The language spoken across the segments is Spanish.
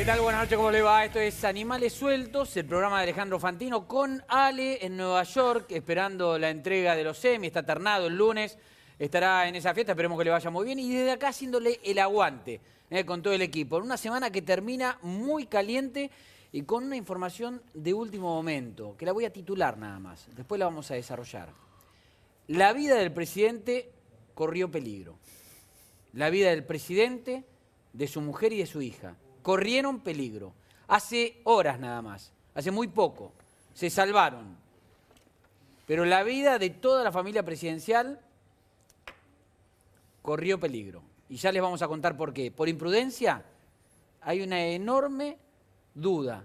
tal? Buenas noches, ¿cómo le va? Esto es Animales Sueltos, el programa de Alejandro Fantino con Ale en Nueva York, esperando la entrega de los Emmy. Está ternado el lunes, estará en esa fiesta, esperemos que le vaya muy bien. Y desde acá haciéndole el aguante con todo el equipo. En una semana que termina muy caliente y con una información de último momento, que la voy a titular nada más, después la vamos a desarrollar. La vida del presidente corrió peligro. La vida del presidente, de su mujer y de su hija corrieron peligro. Hace horas nada más, hace muy poco, se salvaron. Pero la vida de toda la familia presidencial corrió peligro. Y ya les vamos a contar por qué. Por imprudencia, hay una enorme duda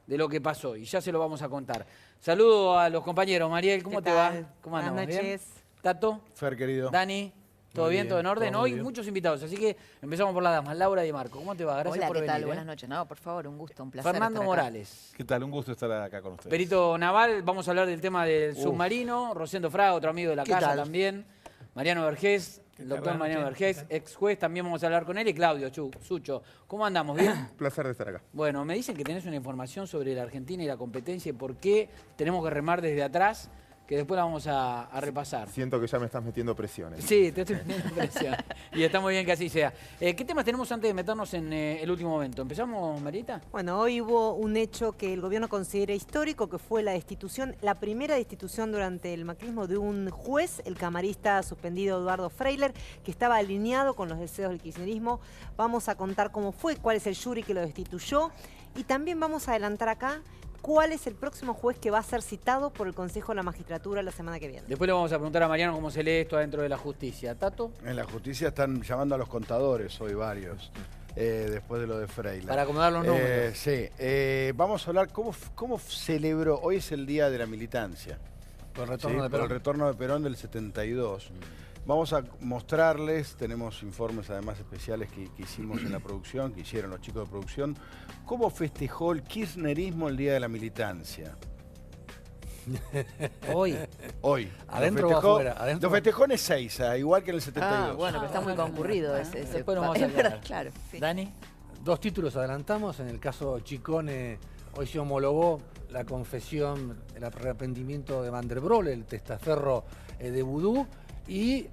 de lo que pasó y ya se lo vamos a contar. Saludo a los compañeros. Mariel, ¿cómo te va? ¿Cómo andamos? Buenas noches. ¿Bien? ¿Tato? Fer, querido. Dani. ¿Todo bien? ¿Todo en orden? Hoy muchos invitados, así que empezamos por las damas. Laura y Marco, ¿cómo te va? Gracias Hola, por venir. ¿qué tal? Buenas noches. No, por favor, un gusto, un placer. Fernando estar acá. Morales. ¿Qué tal? Un gusto estar acá con ustedes. Perito naval, vamos a hablar del tema del submarino. Rosendo Fraga, otro amigo de la casa también. Mariano Vergés, el doctor Mariano Vergés, ex juez, también vamos a hablar con él. Y Claudio Sucho. ¿Cómo andamos? ¿Bien? Placer de estar acá. Bueno, me dicen que tenés una información sobre la Argentina y la competencia y por qué tenemos que remar desde atrás, que después la vamos a repasar. Siento que ya me estás metiendo presiones. Sí, te estoy metiendo presión. Y está muy bien que así sea. ¿Qué temas tenemos antes de meternos en el último momento? ¿Empezamos, Marita? Bueno, hoy hubo un hecho que el gobierno considera histórico, que fue la destitución, la primera destitución durante el macrismo de un juez, el camarista suspendido Eduardo Freyler, que estaba alineado con los deseos del kirchnerismo. Vamos a contar cómo fue, cuál es el jury que lo destituyó. Y también vamos a adelantar acá cuál es el próximo juez que va a ser citado por el Consejo de la Magistratura la semana que viene. Después le vamos a preguntar a Mariano cómo se lee esto adentro de la justicia. ¿Tato? En la justicia están llamando a los contadores hoy varios, después de lo de Freyler. Para acomodar los números. Sí, vamos a hablar cómo celebró, hoy es el Día de la Militancia. Por el retorno de Por Perón. el retorno de Perón del 72. Vamos a mostrarles, tenemos informes además especiales que hicimos en la producción, que hicieron los chicos de producción, cómo festejó el kirchnerismo el Día de la Militancia. Hoy. Hoy. ¿Adentro o afuera? ¿Adentro? Lo festejó en Ezeiza, igual que en el 72. Ah, bueno, pero está muy concurrido ese. Después nos vamos a Es verdad, aclarar. claro. Sí. ¿Dani? Dos títulos adelantamos. En el caso Chicone, hoy se homologó la confesión, el arrepentimiento de Van der Broel, el testaferro de Vudú, y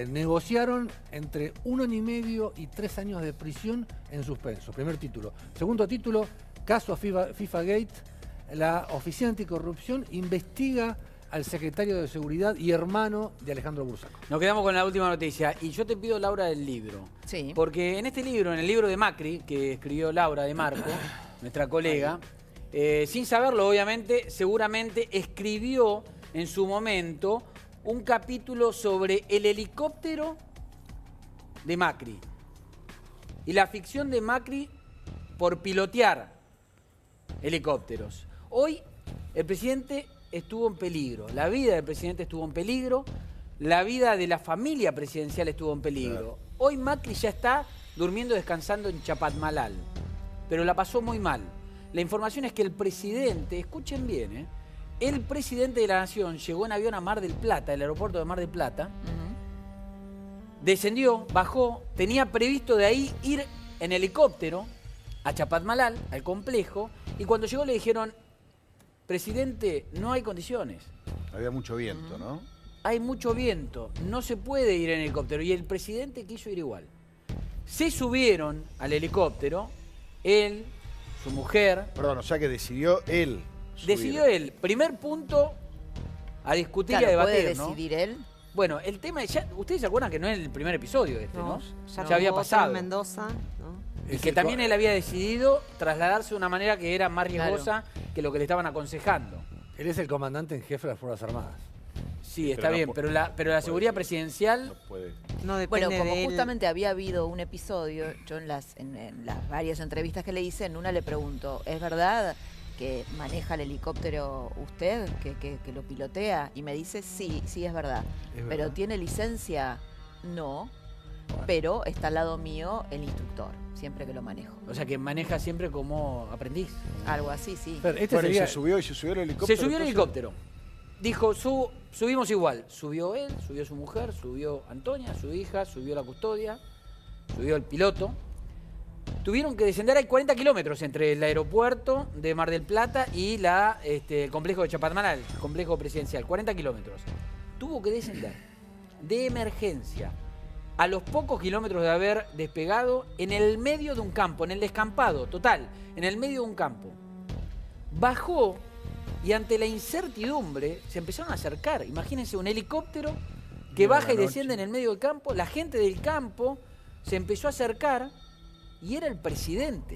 negociaron entre 1 año y medio y 3 años de prisión en suspenso. Primer título. Segundo título, caso FIFA Gate. La Oficina Anticorrupción investiga al secretario de Seguridad y hermano de Alejandro Bursaco. Nos quedamos con la última noticia. Y yo te pido, Laura, del libro. Sí. Porque en este libro, en el libro de Macri, que escribió Laura de Marco, nuestra colega, sin saberlo, obviamente, seguramente escribió en su momento un capítulo sobre el helicóptero de Macri. Y la ficción de Macri por pilotear helicópteros. Hoy el presidente estuvo en peligro, la vida del presidente estuvo en peligro, la vida de la familia presidencial estuvo en peligro. Claro. Hoy Macri ya está durmiendo, descansando en Chapatmalal, pero la pasó muy mal. La información es que el presidente, escuchen bien, el presidente de la Nación llegó en avión a Mar del Plata, el aeropuerto de Mar del Plata, descendió, bajó, tenía previsto de ahí ir en helicóptero a Chapatmalal, al complejo, y cuando llegó le dijeron: presidente, no hay condiciones. Había mucho viento, ¿no? Hay mucho viento, no se puede ir en helicóptero. Y el presidente quiso ir igual. Se subieron al helicóptero, él, su mujer. Perdón, o sea que decidió él subir. Decidió él. Primer punto a discutir Claro, y a debatir, ¿puede ¿no? decidir él? Bueno, el tema es, ustedes se acuerdan que no es el primer episodio este, ¿no? Ya había tuvo pasado. otro en Mendoza, ¿no? Y que también él había decidido trasladarse de una manera que era más riesgosa que lo que le estaban aconsejando. Él es el comandante en jefe de las Fuerzas Armadas. Sí, está bien, pero la seguridad presidencial... No puede. No depende Bueno, como de él. justamente había habido un episodio, yo en las varias entrevistas que le hice, en una le pregunto, ¿es verdad que maneja el helicóptero usted, que lo pilotea? Y me dice, sí, es verdad. Pero ¿tiene licencia? No. Pero está al lado mío el instructor, siempre que lo manejo. O sea, que maneja siempre como aprendiz. Algo así, sí. Pero este Bueno, sería... y se subió el helicóptero. Se subió el entonces. helicóptero. Dijo, subimos igual. Subió él, subió su mujer, subió Antonia, su hija, subió la custodia, subió el piloto. tuvieron que descender. Hay 40 kilómetros entre el aeropuerto de Mar del Plata y el complejo de Chapadmalal, el complejo presidencial. 40 kilómetros. Tuvo que descender de emergencia a los pocos kilómetros de haber despegado en el medio de un campo, en el descampado, total, en el medio de un campo. Bajó y ante la incertidumbre se empezaron a acercar. Imagínense un helicóptero que baja y desciende en el medio del campo. La gente del campo se empezó a acercar y era el presidente.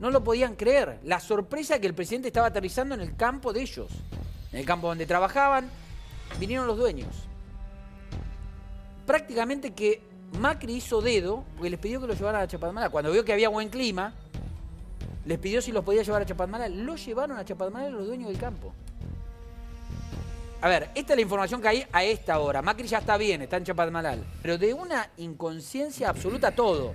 No lo podían creer. La sorpresa que el presidente estaba aterrizando en el campo de ellos. En el campo donde trabajaban, vinieron los dueños. Prácticamente que Macri hizo dedo porque les pidió que lo llevaran a Chapadmalal. Cuando vio que había buen clima, les pidió si los podía llevar a Chapadmalal. Lo llevaron a Chapadmalal los dueños del campo. A ver, esta es la información que hay a esta hora. Macri ya está bien, está en Chapadmalal. Pero de una inconsciencia absoluta todo.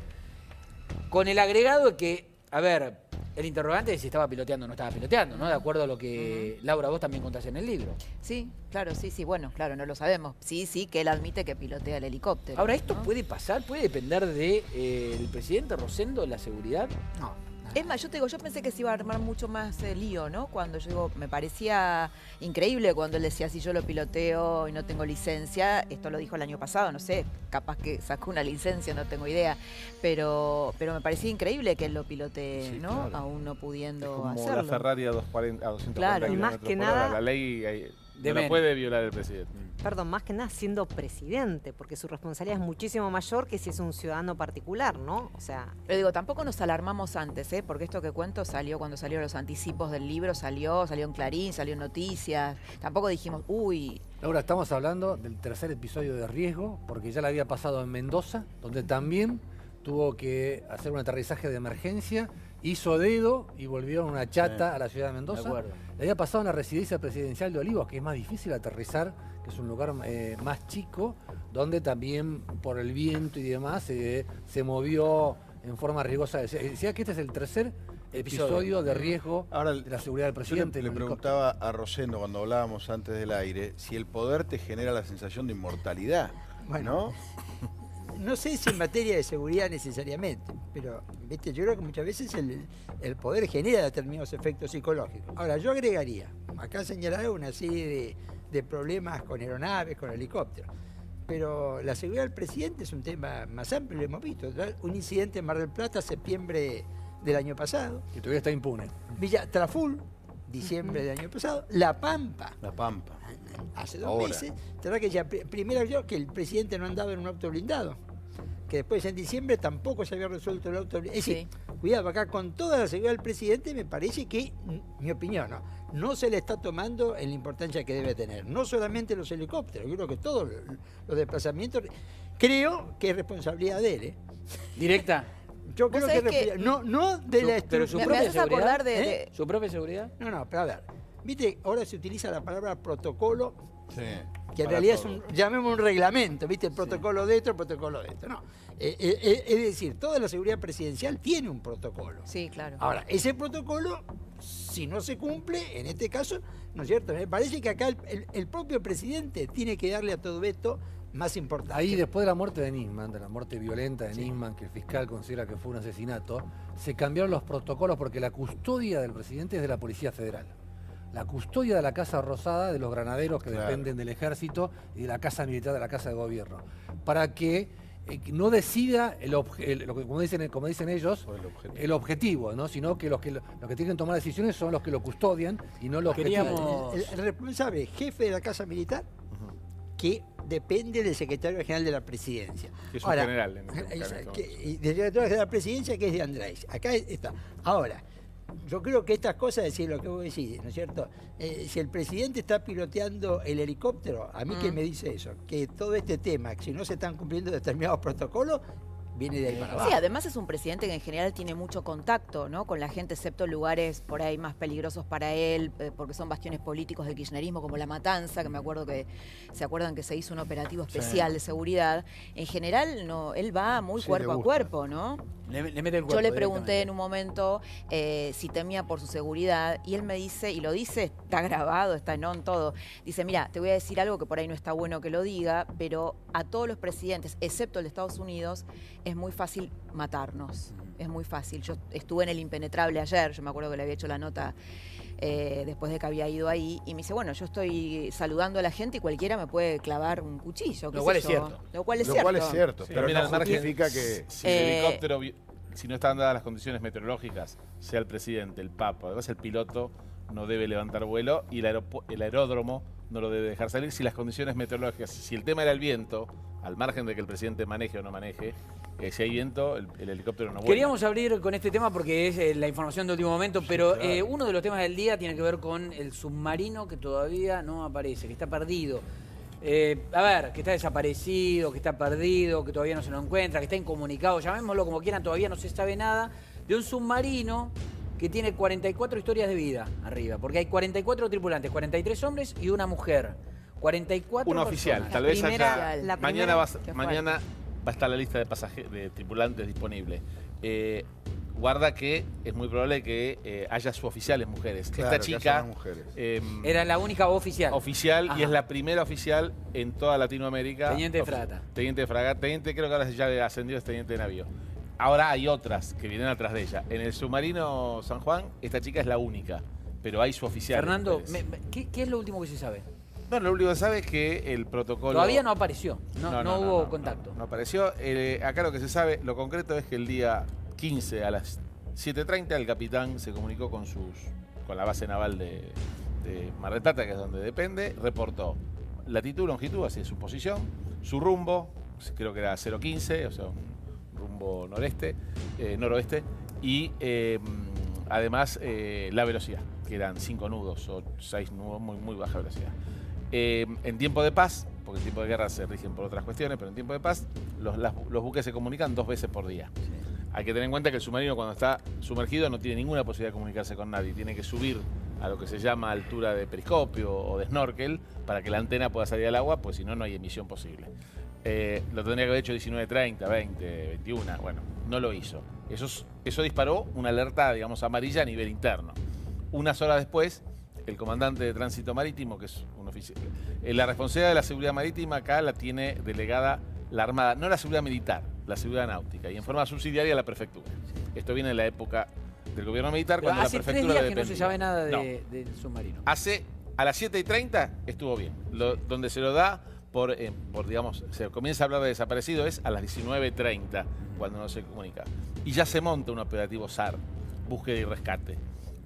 Con el agregado de que, a ver, el interrogante es si estaba piloteando o no estaba piloteando, ¿no? De acuerdo a lo que, Laura, vos también contás en el libro. Sí, claro, sí, bueno, claro, no lo sabemos. Sí, que él admite que pilotea el helicóptero. Ahora, ¿esto puede pasar? ¿Puede depender del presidente Rosendo la seguridad? No. Es más, yo te digo, yo pensé que se iba a armar mucho más lío, ¿no? Cuando yo digo, me parecía increíble cuando él decía, si yo lo piloteo y no tengo licencia, esto lo dijo el año pasado, no sé, capaz que sacó una licencia, no tengo idea, pero me parecía increíble que él lo pilotee, sí, ¿no? Claro. Aún no pudiendo es como hacerlo. La Ferrari a 240 claro, y más que nada, la ley no la puede violar el presidente. Perdón, más que nada siendo presidente, porque su responsabilidad es muchísimo mayor que si es un ciudadano particular, ¿no? O sea... Pero digo, tampoco nos alarmamos antes, ¿eh? Porque esto que cuento salió cuando salieron los anticipos del libro, salió en Clarín, salió en Noticias. Tampoco dijimos, uy... Laura, estamos hablando del tercer episodio de Riesgo, porque ya le había pasado en Mendoza, donde también tuvo que hacer un aterrizaje de emergencia, hizo dedo y volvió en una chata a la ciudad de Mendoza. Le había pasado en la residencia presidencial de Olivos, que es más difícil aterrizar, que es un lugar más chico, donde también por el viento y demás se movió en forma riesgosa. Decía que este es el tercer episodio de riesgo de la seguridad del presidente. Yo le preguntaba a Rosendo cuando hablábamos antes del aire si el poder te genera la sensación de inmortalidad, bueno, ¿no? No sé si en materia de seguridad necesariamente, pero ¿viste? Yo creo que muchas veces el poder genera determinados efectos psicológicos. Ahora, yo agregaría, acá señalaron una serie de problemas con aeronaves, con helicópteros, pero la seguridad del presidente es un tema más amplio, lo hemos visto. Un incidente en Mar del Plata, septiembre del año pasado. Que todavía está impune. Villa Traful, diciembre del año pasado. La Pampa. Hace 2 meses. ¿Verdad que ya primero yo que el presidente no andaba en un auto blindado? Que después en diciembre tampoco se había resuelto el auto blindado. Es decir, cuidado, acá con toda la seguridad del presidente me parece que, mi opinión, no se le está tomando en la importancia que debe tener. No solamente los helicópteros, yo creo que todos los desplazamientos, creo que es responsabilidad de él. ¿Directa? Yo creo que no de la estructura. ¿Pero su propia seguridad? ¿Su propia seguridad? No, pero a ver. Viste, ahora se utiliza la palabra protocolo, que en realidad es llamemos un reglamento, viste, el protocolo de esto, el protocolo de esto. No. Es decir, toda la seguridad presidencial tiene un protocolo. Sí, claro. Ahora, ese protocolo, si no se cumple, en este caso, ¿no es cierto? Me parece que acá el propio presidente tiene que darle a todo esto más importancia. Ahí, después de la muerte de Nisman, de la muerte violenta de Nisman, que el fiscal considera que fue un asesinato, se cambiaron los protocolos porque la custodia del presidente es de la Policía Federal. La custodia de la Casa Rosada, de los granaderos que dependen del Ejército, y de la Casa Militar, de la Casa de Gobierno. Para que no decida, como dicen ellos, el objetivo, ¿no? Sino que los que tienen que tomar decisiones son los que lo custodian y no los que... El responsable, jefe de la Casa Militar, que depende del secretario general de la presidencia. Que es un general. Del secretario general de la presidencia, que es de Andrés. Acá está. Ahora, yo creo que estas cosas, es decir, lo que vos decís, ¿no es cierto? Si el presidente está piloteando el helicóptero, a mí que me dice eso, que todo este tema, que si no se están cumpliendo determinados protocolos, viene de ahí para abajo. Sí, además es un presidente que en general tiene mucho contacto, ¿no? Con la gente, excepto lugares por ahí más peligrosos para él, porque son bastiones políticos del kirchnerismo, como La Matanza, que me acuerdo que se acuerdan que se hizo un operativo especial de seguridad. En general, no, él va muy cuerpo a cuerpo, ¿no? Le mete el cuerpo. Yo le pregunté en un momento si temía por su seguridad, y él me dice, y lo dice está grabado, está en on, todo. Dice, mira, te voy a decir algo que por ahí no está bueno que lo diga, pero a todos los presidentes, excepto el de Estados Unidos, es muy fácil matarnos. Es muy fácil. Yo estuve en el Impenetrable ayer, yo me acuerdo que le había hecho la nota después de que había ido ahí, y me dice, bueno, yo estoy saludando a la gente y cualquiera me puede clavar un cuchillo. Lo cual es cierto. Lo cual es cierto, pero También no al margen, justifica que... si el helicóptero, si no están dadas las condiciones meteorológicas, sea el presidente, el Papa, además el piloto no debe levantar vuelo y el aeródromo no lo debe dejar salir si las condiciones meteorológicas, si el tema era el viento, al margen de que el presidente maneje o no maneje, si hay viento, el helicóptero no vuela. Queríamos abrir con este tema porque es la información de último momento, pero claro, uno de los temas del día tiene que ver con el submarino que todavía no aparece, que está perdido. A ver, que está desaparecido, que está perdido, que todavía no se lo encuentra, que está incomunicado, llamémoslo como quieran, todavía no se sabe nada de un submarino que tiene 44 historias de vida arriba, porque hay 44 tripulantes, 43 hombres y una mujer. 44 una oficial, personas. tal vez haya... Mañana va a estar la lista de tripulantes disponible. Guarda que es muy probable que haya suboficiales mujeres. Claro, esta chica era la única oficial. Oficial. Ajá. Y es la primera oficial en toda Latinoamérica. Teniente de fragata. Teniente de fragata. Teniente, creo que ahora ya ascendió, es teniente de navío. Ahora hay otras que vienen atrás de ella. En el submarino San Juan, esta chica es la única, pero hay suboficiales. Fernando, ¿qué es lo último que se sabe? No, lo único que se sabe es que el protocolo... Todavía no apareció, no hubo contacto. No apareció. Acá lo que se sabe, lo concreto es que el día 15 a las 7:30 el capitán se comunicó con la base naval de Mar del Plata, que es donde depende, reportó latitud, longitud, así es su posición, su rumbo, creo que era 015, o sea, un rumbo noroeste, y además la velocidad, que eran 5 nudos o 6 nudos, muy baja velocidad. En tiempo de paz, porque en tiempo de guerra se rigen por otras cuestiones, pero en tiempo de paz los buques se comunican 2 veces por día. Sí. Hay que tener en cuenta que el submarino cuando está sumergido no tiene ninguna posibilidad de comunicarse con nadie. Tiene que subir a lo que se llama altura de periscopio o de snorkel para que la antena pueda salir al agua, pues si no, no hay emisión posible. Lo tendría que haber hecho 19:30, 20, 21, bueno, no lo hizo. Eso disparó una alerta, digamos, amarilla a nivel interno. Unas horas después, el comandante de tránsito marítimo, que es un oficial, la responsabilidad de la seguridad marítima acá la tiene delegada la Armada, no la seguridad militar, la seguridad náutica, y en forma subsidiaria la prefectura. Esto viene en la época del gobierno militar, cuando la prefectura hace 3 días que no se sabe nada del submarino. A las 7:30 estuvo bien. Donde se lo da por digamos, se comienza a hablar de desaparecido es a las 19:30, cuando no se comunica. Y ya se monta un operativo SAR, búsqueda y rescate.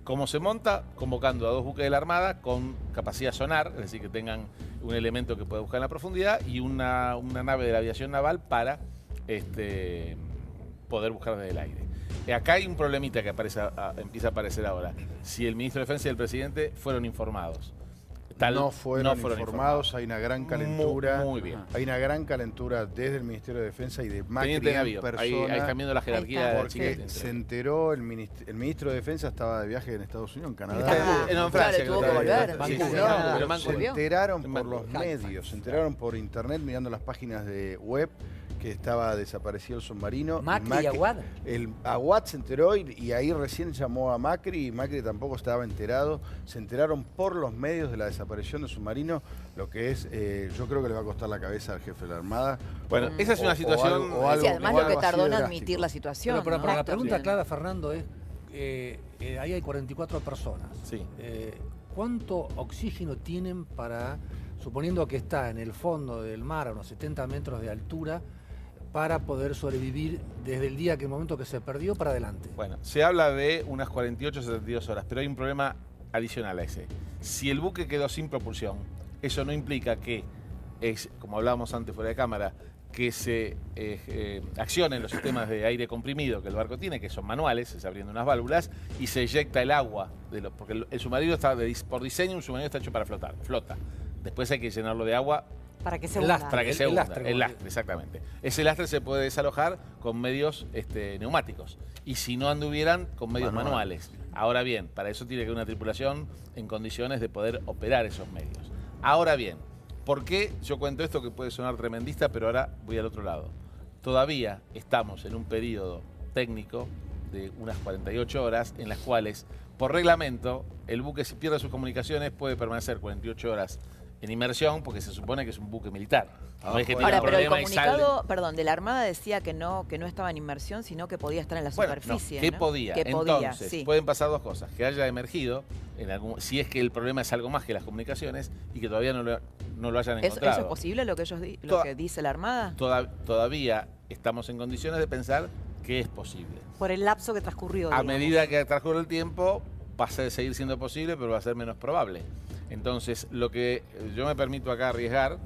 ¿Cómo se monta? Convocando a 2 buques de la Armada con capacidad sonar, es decir, que tengan un elemento que pueda buscar en la profundidad, y una nave de la aviación naval para poder buscar desde el aire. Acá hay un problemita que empieza a aparecer ahora. Si el ministro de Defensa y el presidente fueron informados. No fueron informados, hay una gran calentura. Muy bien. Hay una gran calentura desde el Ministerio de Defensa y de Macri Teniente de navío. persona. Ahí cambiando la jerarquía. Porque se enteró, el ministro de Defensa estaba de viaje en Estados Unidos, en Canadá. En Francia. Tuvo que volver. Se enteraron por los medios, se enteraron por internet mirando las páginas de web que estaba desaparecido el submarino. Macri y Aguad. Aguad se enteró y ahí recién llamó a Macri y Macri tampoco estaba enterado. Se enteraron por los medios de la desaparición del submarino, lo que es, yo creo que le va a costar la cabeza al jefe de la Armada. Bueno, esa es una situación... Además lo que tardó en admitir la situación. Pero la pregunta clara, Fernando, es, ahí hay 44 personas. Sí. ¿Cuánto oxígeno tienen para, suponiendo que está en el fondo del mar a unos 70 metros de altura, para poder sobrevivir desde el momento que se perdió para adelante? Bueno, se habla de unas 48 o 72 horas, pero hay un problema adicional a ese. Si el buque quedó sin propulsión, eso no implica que, como hablábamos antes fuera de cámara, que se accionen los sistemas de aire comprimido que el barco tiene, que son manuales, se abriendo unas válvulas, y se eyecta el agua, porque el submarino está, por diseño, un submarino está hecho para flotar, flota. Después hay que llenarlo de agua. Para que se hunda. Para que se hunda. El lastre, exactamente. Ese lastre se puede desalojar con medios neumáticos. Y si no anduvieran, con medios manuales. Ahora bien, para eso tiene que haber una tripulación en condiciones de poder operar esos medios. Ahora bien, ¿por qué yo cuento esto que puede sonar tremendista, pero ahora voy al otro lado? Todavía estamos en un periodo técnico de unas 48 horas en las cuales, por reglamento, el buque si pierde sus comunicaciones puede permanecer 48 horas en inmersión porque se supone que es un buque militar. No es que tenga Ahora, pero el problema y sale. comunicado, perdón, de la Armada decía que no estaba en inmersión, sino que podía estar en la Bueno, superficie. no, que ¿no? podía. Que podía, Entonces, sí. pueden pasar dos cosas. Que haya emergido, si es que el problema es algo más que las comunicaciones, y que todavía no lo hayan encontrado. ¿Eso es posible lo que lo que dice la Armada? Todavía estamos en condiciones de pensar que es posible. Por el lapso que transcurrió. A digamos. medida que transcurre el tiempo, va a seguir siendo posible, pero va a ser menos probable. Entonces, lo que yo me permito acá arriesgar,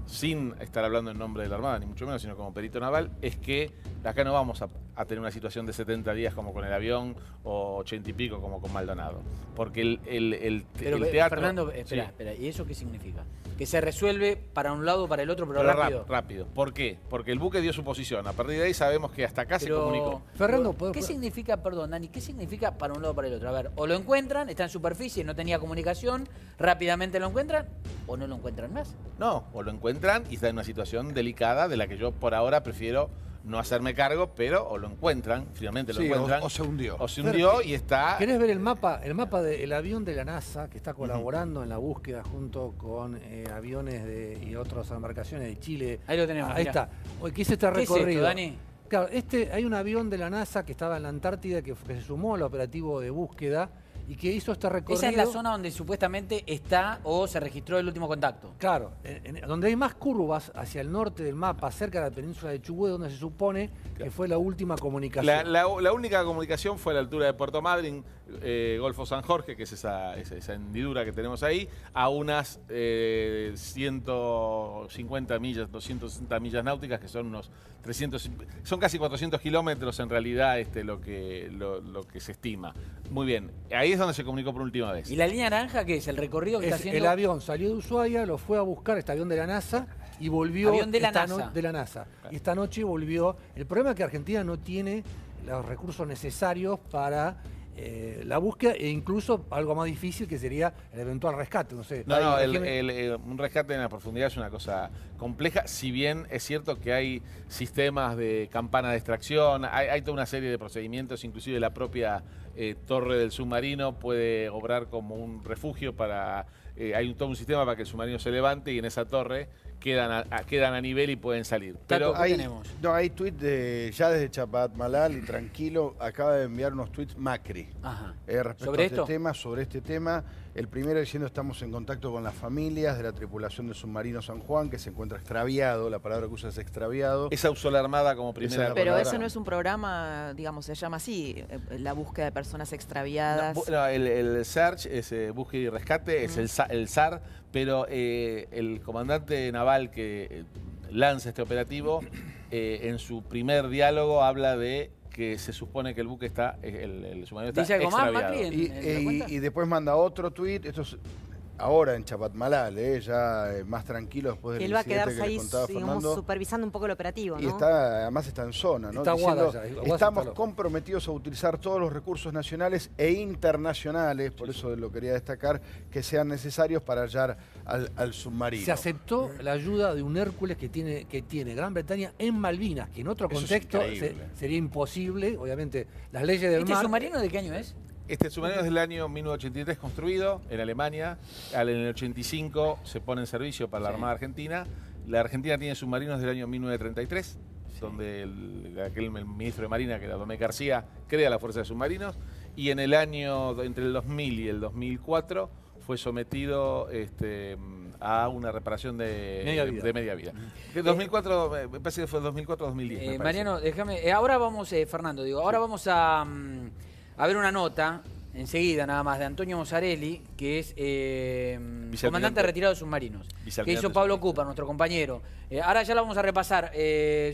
sin estar hablando en nombre de la Armada, ni mucho menos, sino como perito naval, es que acá no vamos a tener una situación de 70 días como con el avión o 80 y pico como con Maldonado. Porque el teatro... Fernando, espera, Sí. espera. ¿Y eso qué significa? Que se resuelve para un lado o para el otro, pero Pero rápido. rápido. ¿Por qué? Porque el buque dio su posición. A partir de ahí sabemos que hasta acá se comunicó. Fernando, ¿qué significa, perdón, Dani, qué significa para un lado o para el otro? A ver, o lo encuentran, está en superficie, no tenía comunicación, rápidamente lo encuentran, o no lo encuentran más. No, o lo encuentran y está en una situación delicada de la que yo por ahora prefiero no hacerme cargo, pero o lo encuentran, finalmente lo Sí, encuentran. o se hundió. O se hundió y está... ¿Querés ver el mapa del avión de la NASA que está colaborando en la búsqueda junto con aviones y otras embarcaciones de Chile? Ahí lo tenemos, Ahí mirá. está. Hoy que hice este ¿Qué es recorrido. esto, Dani? Claro, hay un avión de la NASA que estaba en la Antártida que se sumó al operativo de búsqueda y que hizo este recorrido. Esa es la zona donde supuestamente está o se registró el último contacto. Claro, donde hay más curvas hacia el norte del mapa, cerca de la península de Chubut, donde se supone que fue la última comunicación. La única comunicación fue a la altura de Puerto Madryn, Golfo San Jorge, que es esa hendidura que tenemos ahí, a unas 150 millas, 260 millas náuticas, que son unos 300, son casi 400 kilómetros en realidad lo que se estima. Muy bien, ahí es donde se comunicó por última vez. ¿Y la línea naranja qué es? ¿El recorrido que está haciendo? El avión salió de Ushuaia, lo fue a buscar, este avión de la NASA, y volvió... Avión de la esta NASA. de la NASA. Y esta noche volvió... El problema es que Argentina no tiene los recursos necesarios para la búsqueda e incluso algo más difícil que sería el eventual rescate. No sé. No, un rescate en la profundidad es una cosa compleja, si bien es cierto que hay sistemas de campana de extracción, hay toda una serie de procedimientos, inclusive la propia torre del submarino puede obrar como un refugio para... hay todo un sistema para que el submarino se levante y en esa torre quedan a nivel y pueden salir. Pero ¿qué tenemos? Hay tweets ya desde Chapadmalal y tranquilo, acaba de enviar unos tweets Macri. Ajá. Respecto ¿Sobre a esto? sobre este tema. El primero diciendo estamos en contacto con las familias de la tripulación del submarino San Juan, que se encuentra extraviado, la palabra que usa es extraviado. esa usó la Armada como primera... Esa- Pero palabra. eso no es un programa, digamos, se llama así, la búsqueda de personas extraviadas. No, el search es búsqueda y rescate, es el SAR, pero el comandante naval que lanza este operativo, en su primer diálogo habla de que se supone que el buque está, el submarino está ¿Dice algo más, extraviado. Macri? ¿En la cuenta? Y después manda otro tuit, esto es ahora en Chapadmalal, ya más tranquilo después del Él va a incidente quedarse que le ahí, contaba digamos, Fernando. supervisando un poco el operativo, Y ¿no? además está en zona, ¿no? Está Diciendo, Guada ya, Guada estamos está loco. comprometidos a utilizar todos los recursos nacionales e internacionales, por eso lo quería destacar, que sean necesarios para hallar al submarino. Se aceptó la ayuda de un Hércules que tiene Gran Bretaña en Malvinas, que en otro Eso es contexto increíble. sería imposible, obviamente, las leyes del ¿Este mar... submarino de qué año es? Este submarino es del año 1983 construido en Alemania. En el 85 se pone en servicio para la Armada Argentina. La Argentina tiene submarinos del año 1933, donde aquel ministro de Marina, que era Domecq García, crea la Fuerza de Submarinos. Y en el año, entre el 2000 y el 2004, fue sometido a una reparación de media vida. 2004, me parece que fue 2004-2010. Mariano, déjame. Ahora vamos, Fernando, ahora vamos a ver una nota, enseguida nada más, de Antonio Mozzarelli, que es comandante retirado de submarinos, que hizo Pablo Cooper, nuestro compañero. Ahora ya la vamos a repasar.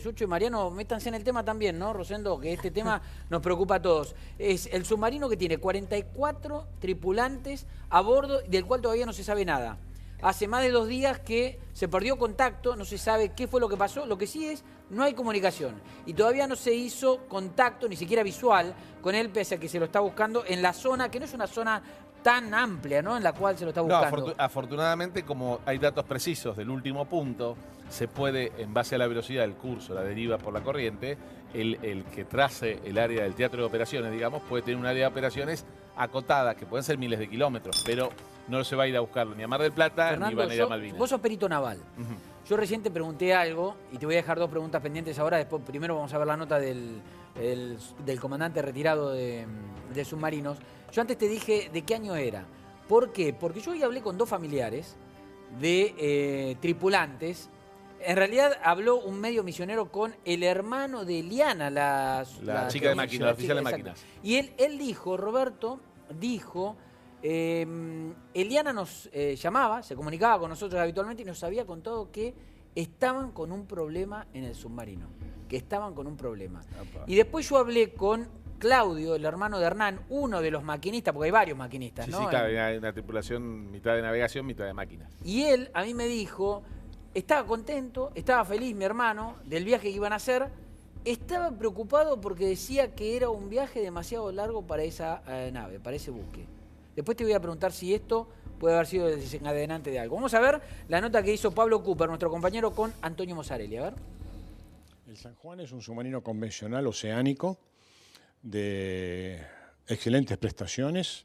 Sucho y Mariano, métanse en el tema también, ¿no, Rosendo? Que este tema nos preocupa a todos. Es el submarino que tiene 44 tripulantes a bordo, del cual todavía no se sabe nada. hace más de 2 días que se perdió contacto, no se sabe qué fue lo que pasó. Lo que sí es, no hay comunicación. Y todavía no se hizo contacto, ni siquiera visual, con él, pese a que se lo está buscando en la zona, que no es una zona tan amplia, ¿no?, en la cual se lo está buscando. No, afortunadamente, como hay datos precisos del último punto, se puede, en base a la velocidad del curso, la deriva por la corriente, el que trace el área del teatro de operaciones, digamos, puede tener un área de operaciones acotada, que pueden ser miles de kilómetros, pero no se va a ir a buscarlo ni a Mar del Plata, Fernando, ni van a ir a Malvinas. Vos sos perito naval. Yo recién te pregunté algo y te voy a dejar 2 preguntas pendientes ahora. Después, primero vamos a ver la nota del comandante retirado de submarinos. Yo antes te dije de qué año era. ¿Por qué? Porque yo hoy hablé con 2 familiares de tripulantes. En realidad habló un medio misionero con el hermano de Eliana, la chica de máquinas, la oficial de máquinas. Y él dijo, Roberto, dijo... Eliana nos llamaba, se comunicaba con nosotros habitualmente y nos había contado que estaban con un problema en el submarino, que estaban con un problema. Opa. Y después yo hablé con Claudio, el hermano de Hernán, uno de los maquinistas, porque hay varios maquinistas, sí, ¿no? Sí, claro, hay una tripulación, mitad de navegación, mitad de máquinas. Y él a mí me dijo, estaba contento, estaba feliz mi hermano del viaje que iban a hacer. Estaba preocupado porque decía que era un viaje demasiado largo para esa nave, para ese buque. Después te voy a preguntar si esto puede haber sido el desencadenante de algo. Vamos a ver la nota que hizo Pablo Cooper, nuestro compañero, con Antonio Mozzarelli. A ver. El San Juan es un submarino convencional oceánico de excelentes prestaciones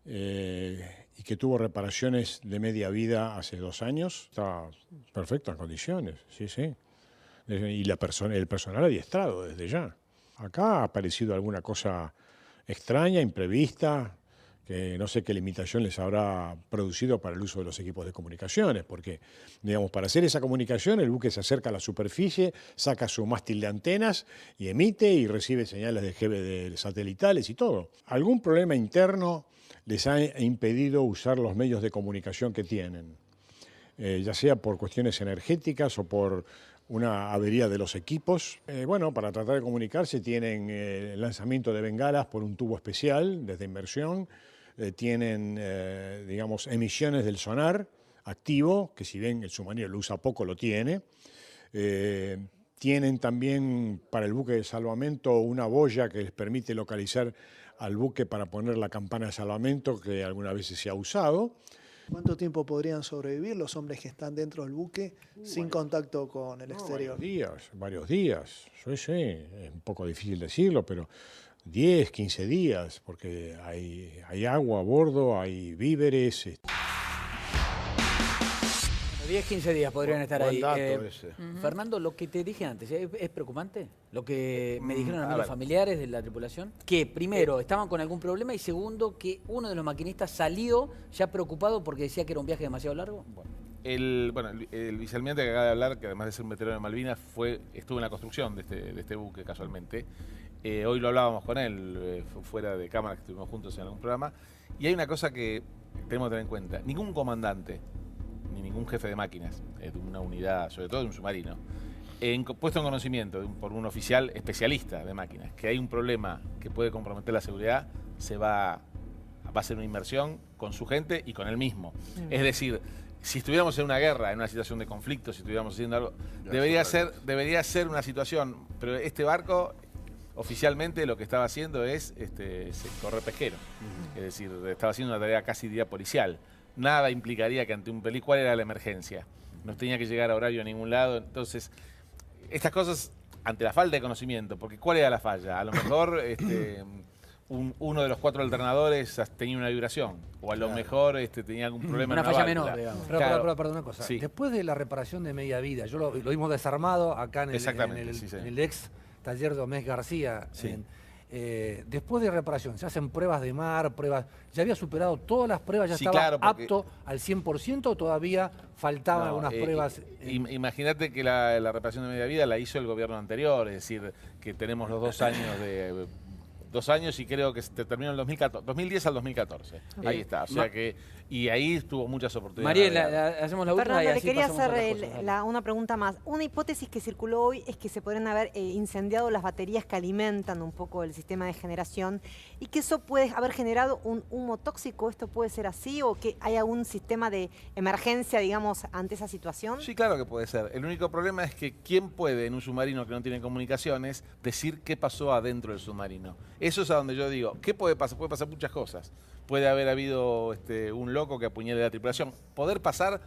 y que tuvo reparaciones de media vida hace 2 años. Está en perfectas condiciones, sí, sí. Y el personal adiestrado desde ya. Acá ha aparecido alguna cosa extraña, imprevista, que no sé qué limitación les habrá producido para el uso de los equipos de comunicaciones, porque, digamos, para hacer esa comunicación el buque se acerca a la superficie, saca su mástil de antenas y emite y recibe señales de satelitales y todo. Algún problema interno les ha impedido usar los medios de comunicación que tienen, ya sea por cuestiones energéticas o por una avería de los equipos. Bueno, para tratar de comunicarse tienen el lanzamiento de bengalas por un tubo especial desde inmersión, tienen, digamos, emisiones del sonar activo, que si bien el submarino lo usa poco, lo tiene. Tienen también para el buque de salvamento una boya que les permite localizar al buque para poner la campana de salvamento que algunas veces se ha usado. ¿Cuánto tiempo podrían sobrevivir los hombres que están dentro del buque sin contacto con el exterior? Varios días. Sí, sí, es un poco difícil decirlo, pero 10, 15 días, porque hay agua a bordo, hay víveres. 10, 15 días podrían estar ahí. Dato ese. Fernando, lo que te dije antes, ¿es preocupante? Lo que me dijeron a mí los familiares de la tripulación, que primero estaban con algún problema y segundo que uno de los maquinistas salió ya preocupado porque decía que era un viaje demasiado largo. El vicealmirante que acaba de hablar, que además de ser un veterano de Malvinas, estuvo en la construcción de este buque casualmente. Hoy lo hablábamos con él, fuera de cámara, que estuvimos juntos en algún programa. Y hay una cosa que tenemos que tener en cuenta. Ningún comandante, ni ningún jefe de máquinas, de una unidad, sobre todo de un submarino, puesto en conocimiento por un oficial especialista de máquinas, que hay un problema que puede comprometer la seguridad, va a hacer una inmersión con su gente y con él mismo. Es decir, si estuviéramos en una guerra, en una situación de conflicto, si estuviéramos haciendo algo, debería ser una situación, pero este barco oficialmente lo que estaba haciendo es correr pesquero. Es decir, estaba haciendo una tarea casi día policial. Nada implicaría que ante un peligro, ¿cuál era la emergencia? No tenía que llegar a horario a ningún lado. Entonces, estas cosas, ante la falta de conocimiento, porque ¿cuál era la falla? A lo mejor uno de los 4 alternadores tenía una vibración, o a lo mejor tenía algún problema una en una falla válvula. menor, digamos. Pero, perdón, una cosa. Sí. Después de la reparación de media vida, yo lo vimos desarmado acá en el ex taller de Omés García. Sí. Después de reparación, se hacen pruebas de mar, ¿ya había superado todas las pruebas? ¿Ya Sí, estaba claro, porque apto al 100% o todavía faltaban algunas pruebas? Imagínate que la reparación de media vida la hizo el gobierno anterior, es decir, que tenemos los 2 años de... 2 años y creo que se terminó en el 2010 al 2014. Ahí está. O sea que Y ahí tuvo muchas oportunidades. Mariel, hacemos la última Fernando, y le así quería pasamos a hacer otras cosas, dale. una pregunta más. Una hipótesis que circuló hoy es que se podrían haber incendiado las baterías que alimentan un poco el sistema de generación y que eso puede haber generado un humo tóxico. ¿Esto puede ser así o que hay algún sistema de emergencia, digamos, ante esa situación? Sí, claro que puede ser. El único problema es que ¿quién puede en un submarino que no tiene comunicaciones decir qué pasó adentro del submarino? Eso es a donde yo digo, ¿qué puede pasar? Puede pasar muchas cosas. Puede haber habido un loco que apuñale a la tripulación. Pueden pasar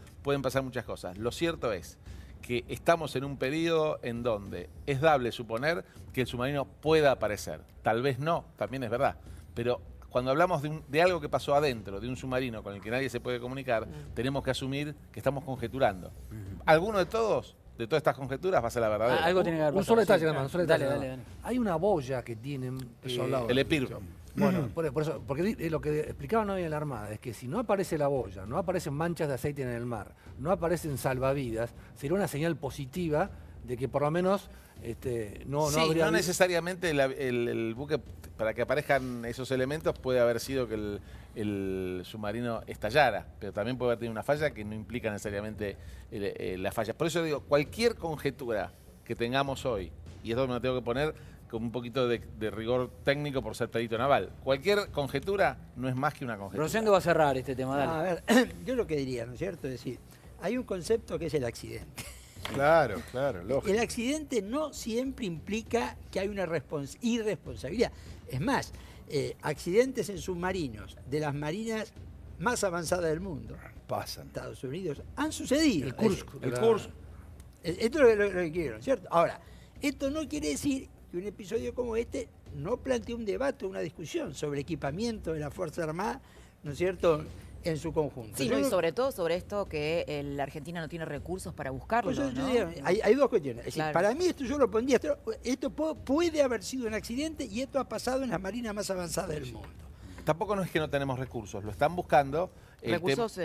muchas cosas. Lo cierto es que estamos en un periodo en donde es dable suponer que el submarino pueda aparecer. Tal vez no, también es verdad. Pero cuando hablamos de algo que pasó adentro, de un submarino con el que nadie se puede comunicar, tenemos que asumir que estamos conjeturando. ¿Alguno de todas estas conjeturas va a ser la verdadera? Algo tiene que haber Un pasado. solo detalle, Sí, hermano, un solo dale, detalle. dale, dale. Hay una boya que tienen... El EPIR. Bueno, por eso, porque lo que explicaban hoy en la Armada es que si no aparece la boya, no aparecen manchas de aceite en el mar, no aparecen salvavidas, sería una señal positiva de que por lo menos no habría... No necesariamente el buque, para que aparezcan esos elementos, puede haber sido que el submarino estallara, pero también puede haber tenido una falla que no implica necesariamente la falla. Por eso digo, cualquier conjetura que tengamos hoy, y esto me lo tengo que poner con un poquito de rigor técnico por ser perito naval. Cualquier conjetura no es más que una conjetura. Rosendo va a cerrar este tema, dale. A ver, yo lo que diría, ¿no es cierto? Es decir, hay un concepto que es el accidente. Claro, lógico. El accidente no siempre implica que hay una irresponsabilidad. Es más, accidentes en submarinos de las marinas más avanzadas del mundo, Pasan. Estados Unidos, han sucedido. El Kursk. El Kursk. Esto es lo que quiero, ¿no es cierto? Ahora, esto no quiere decir que un episodio como este no plantea un debate, una discusión sobre equipamiento de la Fuerza Armada, ¿no es cierto?, en su conjunto. Sí, no, y sobre todo sobre esto que la Argentina no tiene recursos para buscarlo, Pues yo ¿no? diría, hay dos cuestiones. Es decir, Claro. para mí esto yo lo pondría, esto puede haber sido un accidente y esto ha pasado en la marina más avanzada del mundo. Tampoco no es que no tenemos recursos, lo están buscando. Recursos,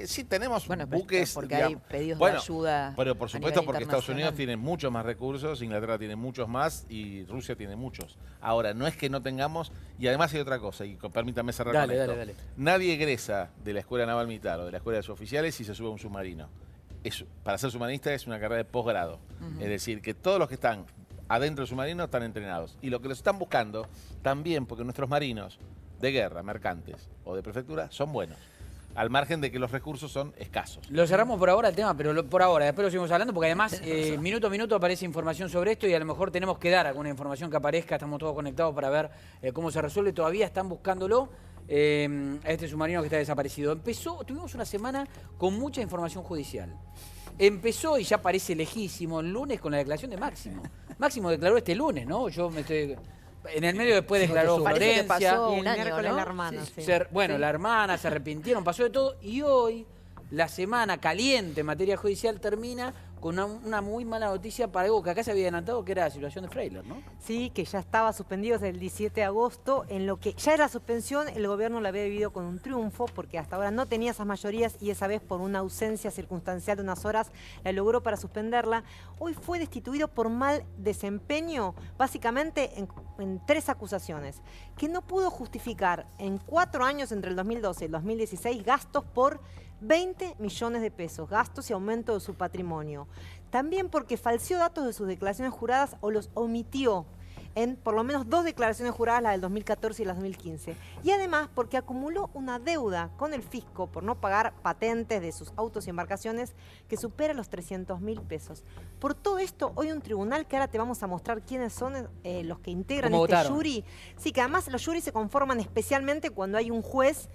sí, tenemos bueno, pero buques. porque hay pedidos de ayuda Pero por a supuesto, nivel porque Estados Unidos internacional. tiene muchos más recursos, Inglaterra tiene muchos más y Rusia tiene muchos. Ahora, no es que no tengamos, y además hay otra cosa, y permítame cerrar con esto. Dale. Nadie egresa de la Escuela Naval Militar o de la Escuela de Suboficiales y se sube a un submarino. Para ser submarinista es una carrera de posgrado. Es decir, que todos los que están adentro del submarino están entrenados. Y lo que los están buscando también, porque nuestros marinos de guerra, mercantes o de prefectura, son buenos. Al margen de que los recursos son escasos. Lo cerramos por ahora el tema, pero por ahora, después lo seguimos hablando, porque además minuto a minuto aparece información sobre esto y a lo mejor tenemos que dar alguna información que aparezca, estamos todos conectados para ver cómo se resuelve, todavía están buscándolo a este submarino que está desaparecido. Tuvimos una semana con mucha información judicial. Empezó, y ya parece lejísimo, el lunes con la declaración de Máximo. Máximo declaró este lunes, ¿no? En el medio después declaró Parece que Florencia. pasó Y el un año, miércoles ¿no? la hermana, Sí. sí. Bueno, la hermana, se arrepintieron, pasó de todo. Y hoy, la semana caliente en materia judicial termina con una muy mala noticia para algo que acá se había adelantado, que era la situación de Freyler, ¿no? Sí, que ya estaba suspendido desde el 17 de agosto, en lo que ya era suspensión, el gobierno la había vivido con un triunfo, porque hasta ahora no tenía esas mayorías y esa vez por una ausencia circunstancial de unas horas la logró para suspenderla. Hoy fue destituido por mal desempeño, básicamente en 3 acusaciones, que no pudo justificar en 4 años entre el 2012 y el 2016 gastos por 20 millones de pesos, gastos y aumento de su patrimonio. También porque falseó datos de sus declaraciones juradas o los omitió en por lo menos 2 declaraciones juradas, la del 2014 y la del 2015. Y además porque acumuló una deuda con el fisco por no pagar patentes de sus autos y embarcaciones que supera los 300.000 pesos. Por todo esto, hoy un tribunal, que ahora te vamos a mostrar quiénes son los que integran ¿Cómo este votaron? jury. Sí, que además los juries se conforman especialmente cuando hay un juez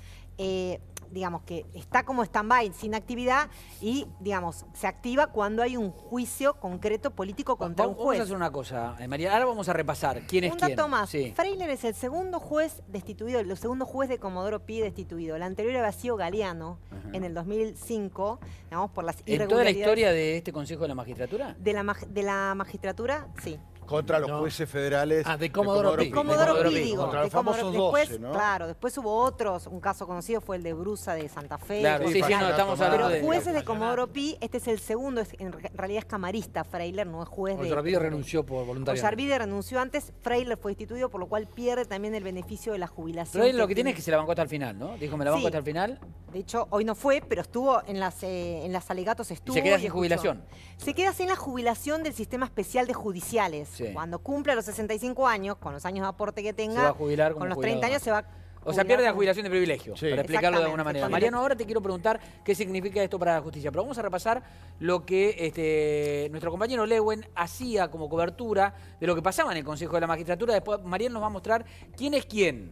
digamos, que está como stand-by, sin actividad, y, digamos, se activa cuando hay un juicio concreto político contra un Vamos juez. a hacer una cosa, María. Ahora vamos a repasar quién es Un quién. dato más. Sí. Freyler es el segundo juez destituido, el segundo juez de Comodoro Pi destituido. El anterior había sido Galeano en el 2005, digamos, por las ¿En toda la irregularidades. historia de este Consejo de la Magistratura? De la magistratura, sí. Contra los jueces federales. De Comodoro Pi. Comodoro Pi, digo. Contra los famosos Después, 12, ¿no? claro, después hubo otros, un caso conocido fue el de Brusa de Santa Fe. Claro, sí, no, estamos hablando Pero de... jueces de Comodoro Pi, este es el segundo, en realidad es camarista Freiler, no es juez de... Ollarvide renunció por voluntariamente. Ollarvide renunció antes, Freiler fue destituido, por lo cual pierde también el beneficio de la jubilación. Pero él lo que tiene es que se la bancó hasta el final, ¿no? Dijo, me la banco hasta el final. De hecho, hoy no fue, pero estuvo en las alegatos estuvo. Y se queda sin escuchó. jubilación. Se queda sin la jubilación del sistema especial de judiciales. Sí. Cuando cumple los 65 años, con los años de aporte que tenga, Se va a jubilar como con los jubilado 30 años más. se va O sea, pierde la jubilación de privilegio, Sí. para explicarlo de alguna Exactamente. manera. Mariano, ahora te quiero preguntar qué significa esto para la justicia. Pero vamos a repasar lo que nuestro compañero Lewen hacía como cobertura de lo que pasaba en el Consejo de la Magistratura. Después Mariano nos va a mostrar quién es quién.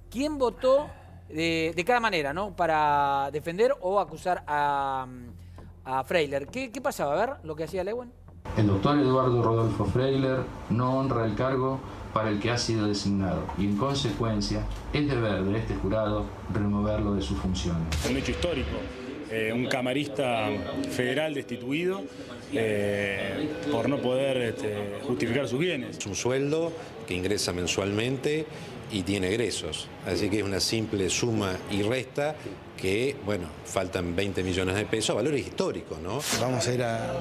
Quién votó de cada manera, ¿no? Para defender o acusar a Freiler. ¿Qué pasaba? A ver lo que hacía Lewen. El doctor Eduardo Rodolfo Freiler no honra el cargo para el que ha sido designado y en consecuencia es deber de este jurado removerlo de sus funciones. Un hecho histórico, un camarista federal destituido por no poder justificar sus bienes. Es un sueldo que ingresa mensualmente y tiene egresos, así que es una simple suma y resta que, bueno, faltan 20 millones de pesos, valores históricos, ¿no? Vamos a ir a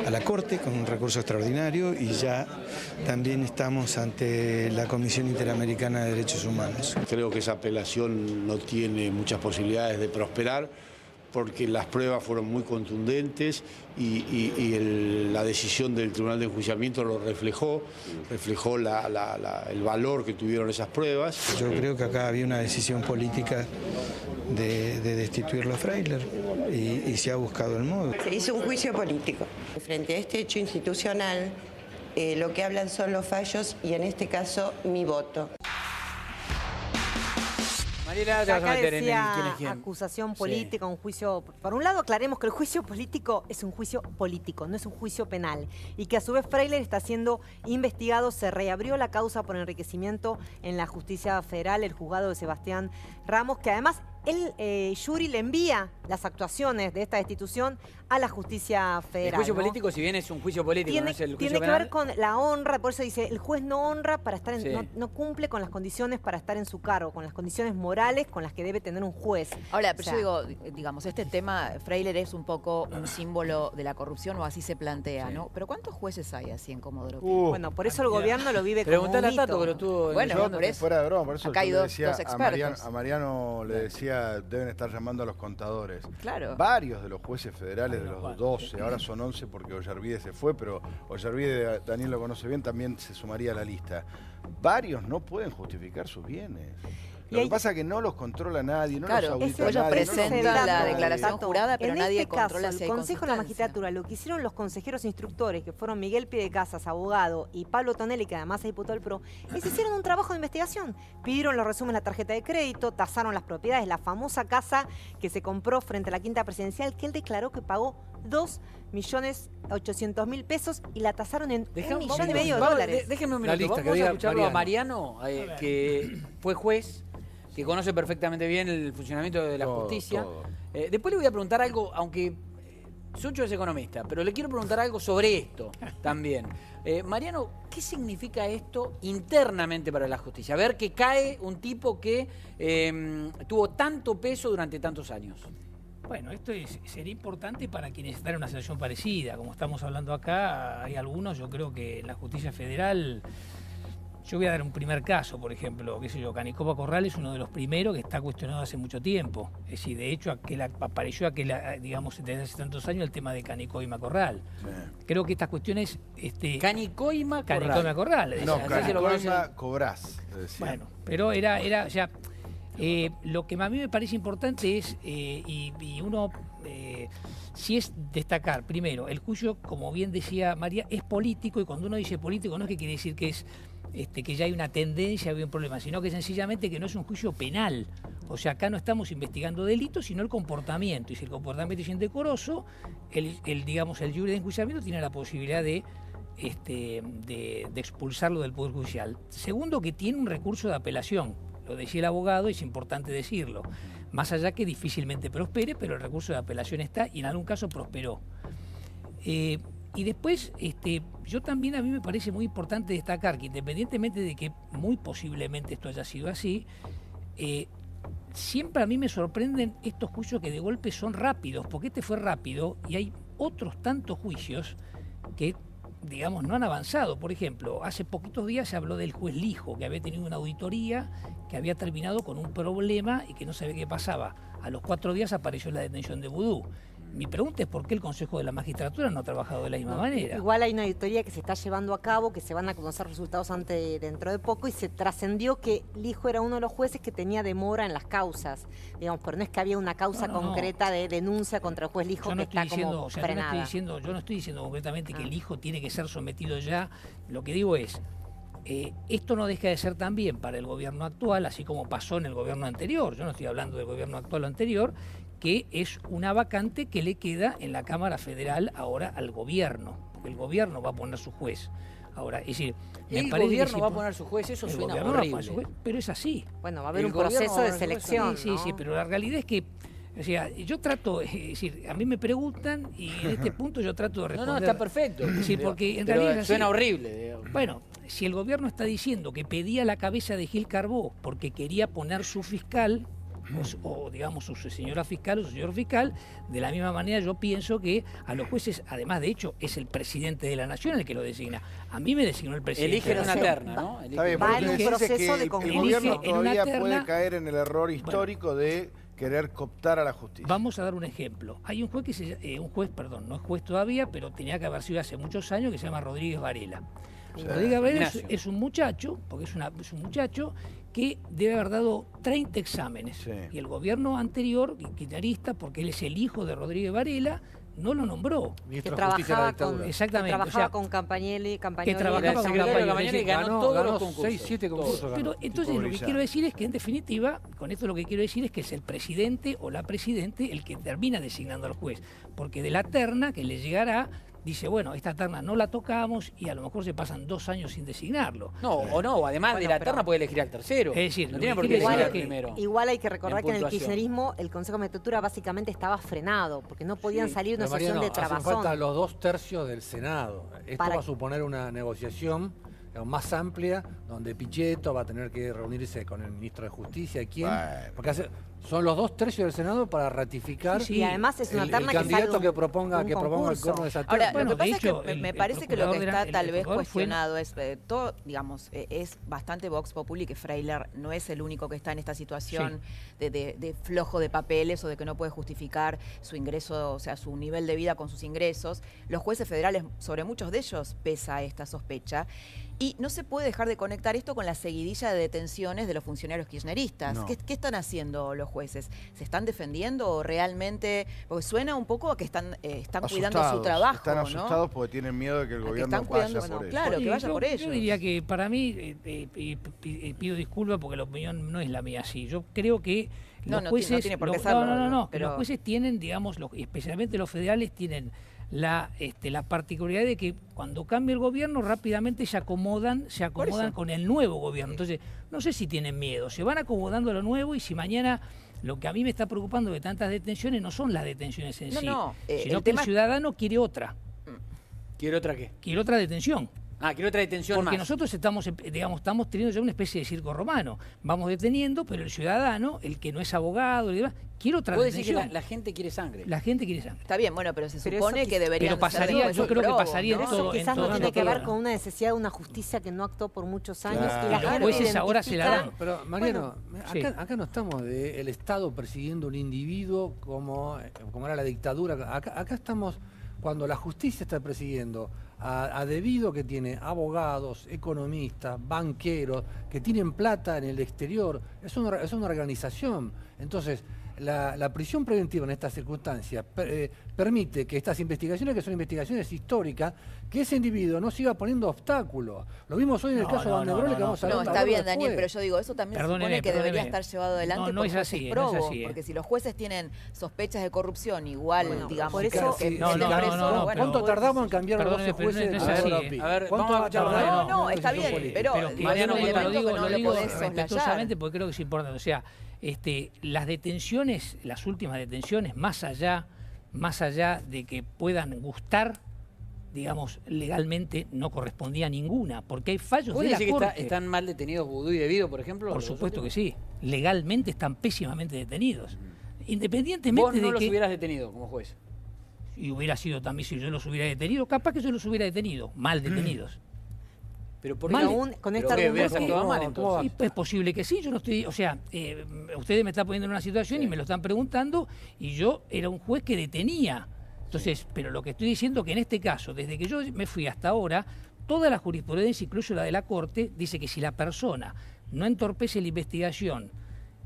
la Corte con un recurso extraordinario y ya también estamos ante la Comisión Interamericana de Derechos Humanos. Creo que esa apelación no tiene muchas posibilidades de prosperar porque las pruebas fueron muy contundentes y la decisión del Tribunal de Enjuiciamiento lo reflejó el valor que tuvieron esas pruebas. Yo creo que acá había una decisión política de destituirlo a Freiler y se ha buscado el modo. Se hizo un juicio político. Frente a este hecho institucional, lo que hablan son los fallos y en este caso mi voto. Mariela, te vas a Acá meter en decía quién es quién. acusación política, un juicio... Por un lado, aclaremos que el juicio político es un juicio político, no es un juicio penal. Y que a su vez Freiler está siendo investigado. Se reabrió la causa por enriquecimiento en la justicia federal, el juzgado de Sebastián Ramos, que además el jury le envía las actuaciones de esta destitución a la justicia federal. El juicio ¿no? político, si bien es un juicio político, no es el juicio Tiene que penal. ver con la honra, por eso dice, el juez no honra para estar en, Sí. no cumple con las condiciones para estar en su cargo, con las condiciones morales con las que debe tener un juez. Ahora, pero O sea, yo digo, digamos, este tema, Freiler es un poco un símbolo de la corrupción, o así se plantea, ¿no? Pero ¿cuántos jueces hay así en Comodoro Pi? Bueno, por eso el gobierno lo vive como Preguntale un a Tato, mito. que lo estuvo... Bueno, Yo, por eso. fuera de broma, por eso Acá hay yo le dos decía expertos. a Mariano le decía, deben estar llamando a los contadores. Claro. Varios de los jueces federales, de los 12, ahora son 11 porque Ollarvide se fue, pero Ollarvide, Daniel lo conoce bien, también se sumaría a la lista. Varios no pueden justificar sus bienes. Lo que pasa es que no los controla nadie, no Claro, los audita ellos nadie. presentan no los la audita declaración nadie. jurada, pero en nadie este controla caso, si el hay Consejo de la consistencia. Magistratura, lo que hicieron los consejeros instructores, que fueron Miguel Piedecasas, abogado, y Pablo Tonelli, que además es diputado del PRO, les hicieron un trabajo de investigación. Pidieron los resúmenes de la tarjeta de crédito, tasaron las propiedades, la famosa casa que se compró frente a la Quinta Presidencial, que él declaró que pagó 2.800.000 pesos y la tasaron en $1,5 millones de dólares. Déjenme un La minuto, lista que vamos a diga escucharlo a Mariano. Mariano, que fue juez, que conoce perfectamente bien el funcionamiento de la justicia. Después le voy a preguntar algo, aunque Sucho es economista, pero le quiero preguntar algo sobre esto también. Mariano, ¿qué significa esto internamente para la justicia? Ver que cae un tipo que tuvo tanto peso durante tantos años. Bueno, esto sería importante para quienes están en una situación parecida. Como estamos hablando acá, hay algunos, yo creo que en la justicia federal... Yo voy a dar un primer caso, por ejemplo, qué sé yo, Canicoba Corral es uno de los primeros que está cuestionado hace mucho tiempo. Es decir, de hecho, apareció digamos, desde hace tantos años el tema de Canicoima Corral. Sí. Creo que estas cuestiones... Canicoima Corral. Canicoima Corral. No, Canicoima Cobrás. Bueno, pero era ya... lo que a mí me parece importante es, y uno... si es destacar, primero, el juicio, como bien decía María, es político, y cuando uno dice político no es que quiere decir que es que ya hay una tendencia, hay un problema, sino que sencillamente que no es un juicio penal. O sea, acá no estamos investigando delitos, sino el comportamiento. Y si el comportamiento es indecoroso, digamos, el jury de enjuiciamiento tiene la posibilidad de expulsarlo del Poder Judicial. Segundo, que tiene un recurso de apelación. Lo decía el abogado, es importante decirlo. Más allá que difícilmente prospere, pero el recurso de apelación está y en algún caso prosperó. Y después, yo también, a mí me parece muy importante destacar que independientemente de que muy posiblemente esto haya sido así, siempre a mí me sorprenden estos juicios que de golpe son rápidos, porque este fue rápido y hay otros tantos juicios que, digamos, no han avanzado. Por ejemplo, hace poquitos días se habló del juez Lijo, que había tenido una auditoría que había terminado con un problema y que no sabía qué pasaba. A los 4 días apareció la detención de Vudú. Mi pregunta es por qué el Consejo de la Magistratura no ha trabajado de la misma manera. Igual hay una auditoría que se está llevando a cabo, que se van a conocer resultados dentro de poco, y se trascendió que Lijo era uno de los jueces que tenía demora en las causas, digamos, pero no es que había una causa concreta de denuncia contra el juez Lijo que está como frenada. Yo no estoy diciendo concretamente que Lijo tiene que ser sometido ya. Lo que digo es, esto no deja de ser también para el gobierno actual, así como pasó en el gobierno anterior. Yo no estoy hablando del gobierno actual o anterior, que es una vacante que le queda en la Cámara Federal ahora al gobierno, porque el gobierno va a poner su juez. Ahora, es decir, el gobierno va a poner su juez, eso suena horrible. Juez, pero es así. Bueno, va a haber un proceso de selección. Sí, sí, pero la realidad es que, o sea, yo trato, es decir, a mí me preguntan y en este punto yo trato de responder. No, está perfecto. Sí, porque en realidad suena horrible. Bueno, si el gobierno está diciendo que pedía la cabeza de Gil Carbó porque quería poner su fiscal, o digamos su señora fiscal o su señor fiscal, de la misma manera yo pienso que a los jueces, además de hecho es el presidente de la nación el que lo designa. A mí me designó el presidente. Eligen una terna, ¿no? Está bien, porque usted dice que el gobierno todavía puede caer en el error histórico de querer cooptar a la justicia. Vamos a dar un ejemplo. Hay un juez no es juez todavía, pero tenía que haber sido hace muchos años, que se llama Rodríguez Varela. Rodríguez Varela es un muchacho, porque es un muchacho que debe haber dado 30 exámenes. Sí. Y el gobierno anterior, kirchnerista, porque él es el hijo de Rodríguez Varela, no lo nombró. Que trabajaba con Campagnoli. Que trabajaba con Campagnoli y ganó todos los concursos. 6, 7 concursos. Pero entonces lo que quiero decir es que, en definitiva, con esto lo que quiero decir es que es el presidente o la presidente el que termina designando al juez. Porque de la terna que le llegará, dice, bueno, esta terna no la tocamos y a lo mejor se pasan 2 años sin designarlo. Además de la terna puede elegir al tercero. Es decir, no tiene por qué elegir al primero. Igual hay que recordar que en el kirchnerismo el Consejo de Magistratura básicamente estaba frenado, porque no podían salir una sesión de trabazón. Hacen falta los 2/3 del Senado. Esto va a suponer una negociación más amplia, donde Pichetto va a tener que reunirse con el ministro de Justicia. ¿Quién? Porque son los 2/3 del Senado para ratificar y además es una terna el candidato que proponga el gobierno de esa terna. Ahora, lo que pasa es que me parece que lo que está tal vez cuestionado es todo, digamos, es bastante Vox Populi, que Freiler no es el único que está en esta situación de flojo de papeles o de que no puede justificar su ingreso, o sea, su nivel de vida con sus ingresos. Los jueces federales, sobre muchos de ellos, pesa esta sospecha. Y no se puede dejar de conectar esto con la seguidilla de detenciones de los funcionarios kirchneristas. No. ¿Qué están haciendo los jueces? ¿Se están defendiendo o realmente? Porque suena un poco a que están cuidando su trabajo. Están asustados porque tienen miedo de que el gobierno vaya por eso. Claro, que vaya por ellos. Yo diría que para mí, pido disculpas porque la opinión no es la mía así. Yo creo que los jueces... No tiene por qué serlo. Pero los jueces tienen, digamos, especialmente los federales, tienen la particularidad de que cuando cambia el gobierno rápidamente se acomodan con el nuevo gobierno. Entonces, no sé si tienen miedo, se van acomodando a lo nuevo y si mañana lo que a mí me está preocupando de tantas detenciones no son las detenciones en sí, sino que el ciudadano quiere otra. ¿Quiere otra qué? Quiere otra detención. Quiero otra detención Porque más. nosotros estamos teniendo ya una especie de circo romano. Vamos deteniendo, pero el ciudadano, el que no es abogado, y demás, quiere otra detención. Decir que la gente quiere sangre. La gente quiere sangre. Está bien, bueno, pero se supone que debería pasaría, yo creo que pasaría en todo. Eso quizás no tiene que ver con una necesidad de una justicia que no actuó por muchos años. Y la gente jueces ahora se la dan. Pero, Mariano, acá no estamos del Estado persiguiendo un individuo como era la dictadura. Acá estamos cuando la justicia está persiguiendo a debido que tiene abogados, economistas, banqueros, que tienen plata en el exterior. Es una organización. Entonces, la prisión preventiva en estas circunstancias permite que estas investigaciones, que son investigaciones históricas, que ese individuo no siga poniendo obstáculos. Lo vimos hoy en el caso de Van der Broek, que vamos a hablar. No, está bien, Daniel, pero yo digo, eso también se supone que debería estar llevado adelante por jueces probos, porque si los jueces tienen sospechas de corrupción, igual, digamos, por eso ¿cuánto tardamos en cambiar los 12 jueces de A ver, no, está bien, pero Mariano, lo digo respetuosamente porque creo que es importante. O sea, las detenciones, las últimas detenciones, más allá de que puedan gustar, digamos, legalmente no correspondía a ninguna, porque hay fallos ¿Vos de la decís Corte. que están mal detenidos Vudú y Debido, por ejemplo? Por los supuesto que últimos? sí. Legalmente están pésimamente detenidos. Independientemente Vos no de los que... hubieras detenido como juez. Y hubiera sido también, si yo los hubiera detenido, capaz que yo los hubiera detenido, mal detenidos. Pero por Mal- aún con pero esta ¿qué? ¿Hubieras argumento- actuado mal Y entonces? es posible que sí, yo no estoy, o sea, ustedes me están poniendo en una situación y me lo están preguntando y yo era un juez que detenía. Entonces, pero lo que estoy diciendo que en este caso, desde que yo me fui hasta ahora, toda la jurisprudencia, incluso la de la Corte, dice que si la persona no entorpece la investigación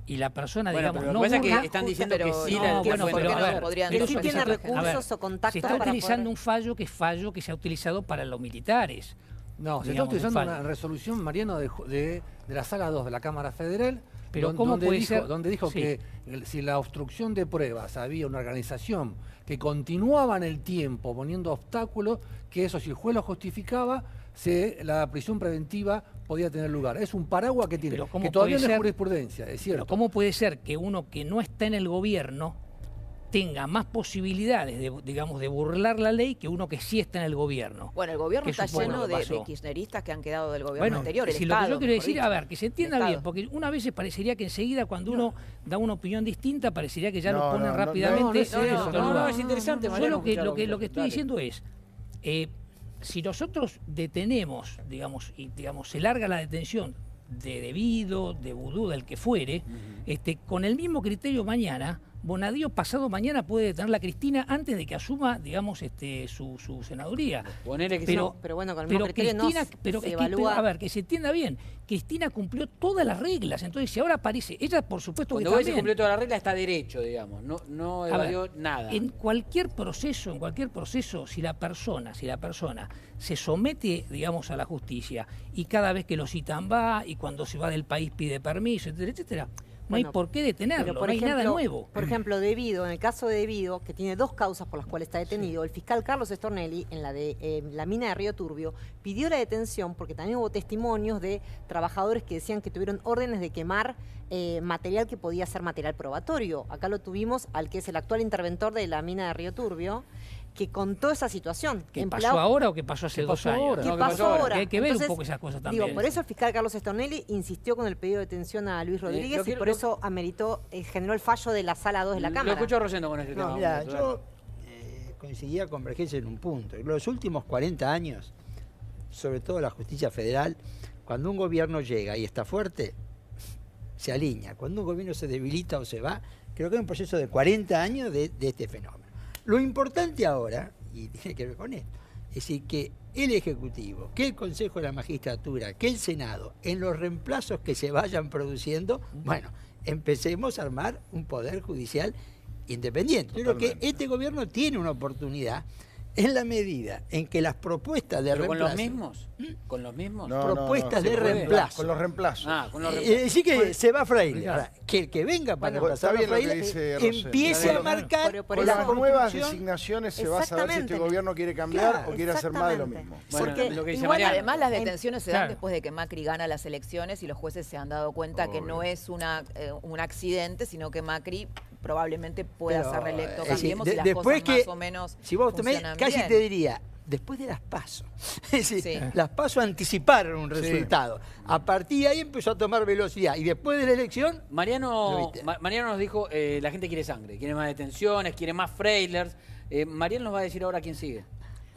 y la persona, Bueno, digamos, pero no lo que pasa es burla... que están diciendo que sí no, la bueno, fuente pero, va a a ver, ver. podrían pero sí eso tiene se está- recursos a ver, o contactos se está para utilizando poder- un fallo que se ha utilizado para los militares. No, se está digamos, utilizando un fallo. una resolución, Mariano, de la Sala 2 de la Cámara Federal, Pero ¿cómo puede ser? donde dijo Sí. que si la obstrucción de pruebas había una organización que continuaba en el tiempo poniendo obstáculos, que eso, si el juez lo justificaba, la prisión preventiva podía tener lugar. Es un paraguas que tiene, Pero ¿cómo que todavía puede no es ser? jurisprudencia, es Pero cierto. ¿cómo puede ser que uno que no está en el gobierno tenga más posibilidades de, digamos, de burlar la ley que uno que sí está en el gobierno? Bueno, el gobierno Que está supone lleno lo que de pasó. kirchneristas que han quedado del gobierno Bueno, anterior. El si lo que Estado, yo quiero mejor decir, dicho. a ver, que se entienda El bien, Estado. porque una vez parecería que enseguida cuando uno da una opinión distinta, parecería que ya lo ponen no, rápidamente no, no es en eso, otro No, lugar. es interesante, Yo Mariano, lo que escucharlo. estoy Dale. diciendo es, si nosotros detenemos, y se larga la detención de Debido, de Vudú, del que fuere, con el mismo criterio mañana, Bonadío pasado mañana puede detener a Cristina antes de que asuma, digamos, su senaduría. Ponele que Pero, sí. Pero bueno, con el mismo criterio no Cristina, se pero es que, evalúa- a ver, que se entienda bien, Cristina cumplió todas las reglas, entonces si ahora aparece, ella por supuesto Cuando que vos decís también. cumplió toda la regla, está derecho, digamos. No A ver, evadió nada. En cualquier proceso, si la persona se somete, digamos, a la justicia y cada vez que lo citan va y cuando se va del país pide permiso, etcétera, etcétera, no hay Bueno, por qué detenerlo, pero, no hay nada nuevo. Por ejemplo, Debido, en el caso de Debido, que tiene 2 causas por las cuales está detenido, el fiscal Carlos Stornelli, en la de la mina de Río Turbio, pidió la detención porque también hubo testimonios de trabajadores que decían que tuvieron órdenes de quemar material que podía ser material probatorio. Acá lo tuvimos al que es el actual interventor de la mina de Río Turbio, que contó esa situación. ¿Qué pasó ahora o qué pasó hace 2 años? ¿Qué No, pasó ahora? Que hay que ver Entonces, un poco esas cosas también. Digo, por eso el fiscal Carlos Stornelli insistió con el pedido de detención a Luis Rodríguez y por eso ameritó, generó el fallo de la Sala 2 de la Lo Cámara. escucho a Rosendo con este tema. No, mira, Dale. yo coincidía con Vergés en un punto. En los últimos 40 años, sobre todo la justicia federal, cuando un gobierno llega y está fuerte, se alinea. Cuando un gobierno se debilita o se va, creo que hay un proceso de 40 años de este fenómeno. Lo importante ahora, y tiene que ver con esto, es decir, que el Ejecutivo, que el Consejo de la Magistratura, que el Senado, en los reemplazos que se vayan produciendo, bueno, empecemos a armar un poder judicial independiente. Yo creo que este gobierno tiene una oportunidad en la medida en que las propuestas de ¿Pero con reemplazo... los mismos? ¿Con los mismos? Propuestas de ¿Se puede? reemplazo. Con los reemplazos. Ah, con los Es reemplazos. decir, que se va Freire. Ahora, que el que venga para Bueno, está reemplazar a bien lo que Freire dice Rosendo. empiece a marcar Con las nuevas construcción. designaciones se va a saber si este Exactamente. gobierno quiere cambiar Claro, o quiere hacer más de lo exactamente. mismo. Bueno, Porque lo que dice igual, Mariano. Además, las detenciones se dan Claro. después de que Macri gana las elecciones y los jueces se han dado cuenta que no es un accidente, sino que Macri probablemente pueda Pero, ser reelecto. es decir, Cambiemos y las después cosas que, más o menos si vos tomés, funcionan casi bien. te diría, después de las PASO. Es decir, Sí. las PASO anticiparon un resultado. A partir de ahí empezó a tomar velocidad. Y después de la elección, Mariano, Lo viste. Mariano nos dijo, la gente quiere sangre, quiere más detenciones, quiere más Freilers. Mariano nos va a decir ahora quién sigue.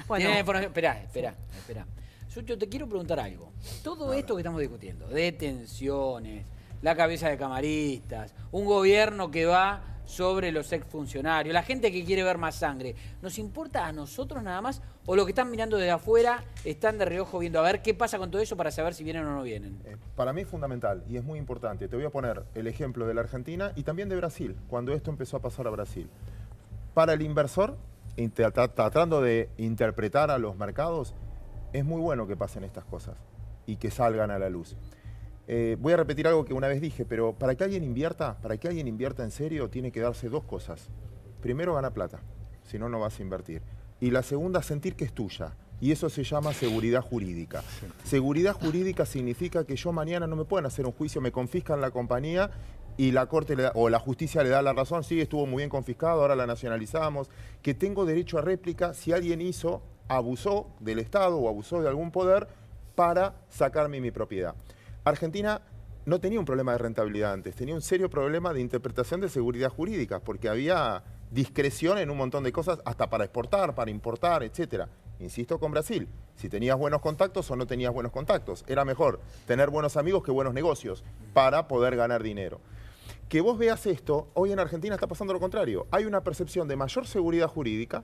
Bueno. Tiene información- Esperá. Sucho, te quiero preguntar algo. Todo esto que estamos discutiendo, detenciones, la cabeza de camaristas, un gobierno que va sobre los exfuncionarios, la gente que quiere ver más sangre, ¿nos importa a nosotros nada más? ¿O los que están mirando desde afuera están de reojo viendo a ver qué pasa con todo eso para saber si vienen o no vienen? Para mí es fundamental y es muy importante. Te voy a poner el ejemplo de la Argentina y también de Brasil, cuando esto empezó a pasar a Brasil. Para el inversor, tratando de interpretar a los mercados, es muy bueno que pasen estas cosas y que salgan a la luz. Voy a repetir algo que una vez dije, pero para que alguien invierta en serio, tiene que darse 2 cosas. Primero, gana plata, si no, no vas a invertir. Y la segunda, sentir que es tuya. Y eso se llama seguridad jurídica. Seguridad jurídica significa que yo mañana no me pueden hacer un juicio, me confiscan la compañía y la corte o la justicia le da la razón, sí, estuvo muy bien confiscado, ahora la nacionalizamos, que tengo derecho a réplica si alguien hizo abusó del Estado o abusó de algún poder para sacarme mi propiedad. Argentina no tenía un problema de rentabilidad antes, tenía un serio problema de interpretación de seguridad jurídica, porque había discreción en un montón de cosas, hasta para exportar, para importar, etcétera. Insisto con Brasil, si tenías buenos contactos o no tenías buenos contactos, era mejor tener buenos amigos que buenos negocios para poder ganar dinero. Que vos veas esto, hoy en Argentina está pasando lo contrario. Hay una percepción de mayor seguridad jurídica,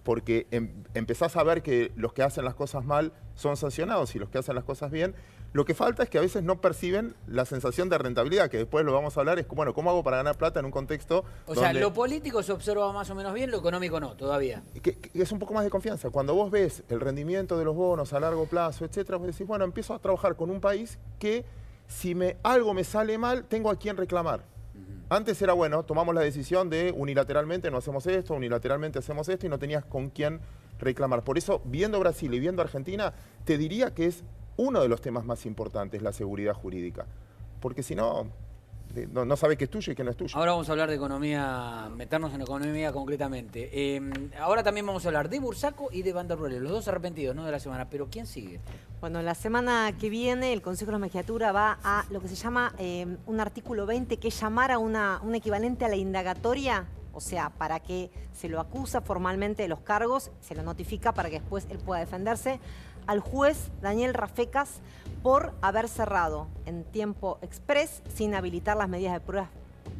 porque empezás a ver que los que hacen las cosas mal son sancionados y los que hacen las cosas bien. Lo que falta es que a veces no perciben la sensación de rentabilidad, que después lo vamos a hablar, es bueno, ¿cómo hago para ganar plata en un contexto sea, lo político se observa más o menos bien, lo económico no, todavía. Que es un poco más de confianza. Cuando vos ves el rendimiento de los bonos a largo plazo, etcétera, vos decís, bueno, empiezo a trabajar con un país que si algo me sale mal, tengo a quién reclamar. Antes era, bueno, tomamos la decisión de unilateralmente no hacemos esto, unilateralmente hacemos esto y no tenías con quién reclamar. Por eso, viendo Brasil y viendo Argentina, te diría que es uno de los temas más importantes, la seguridad jurídica. Porque si no, no sabe qué es tuyo y qué no es tuyo. Ahora vamos a hablar de economía, meternos en economía concretamente. Ahora también vamos a hablar de Bursaco y de Van der Broele, los dos arrepentidos, ¿no?, de la semana. Pero ¿quién sigue? Bueno, la semana que viene el Consejo de la Magistratura va a lo que se llama un artículo 20, que es llamar a un equivalente a la indagatoria, o sea, para que se lo acusa formalmente de los cargos, se lo notifica para que después él pueda defenderse, al juez Daniel Rafecas por haber cerrado en tiempo express, sin habilitar las medidas de pruebas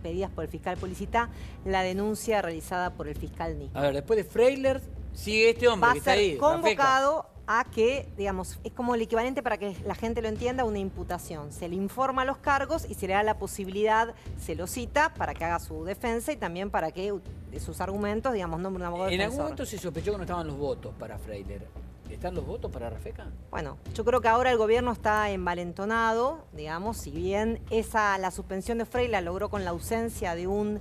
pedidas por el fiscal Policita, la denuncia realizada por el fiscal Nisman. A ver, después de Freiler sigue este hombre que está ahí. Va a ser convocado a que, digamos, es como el equivalente, para que la gente lo entienda, una imputación. Se le informa los cargos y se le da la posibilidad, se lo cita para que haga su defensa y también para que de sus argumentos, digamos, nombre un abogado defensor. En algún momento se sospechó que no estaban los votos para Freiler. ¿Están los votos para Rafecas? Bueno, yo creo que ahora el gobierno está envalentonado, digamos, si bien la suspensión de Freiler logró con la ausencia de un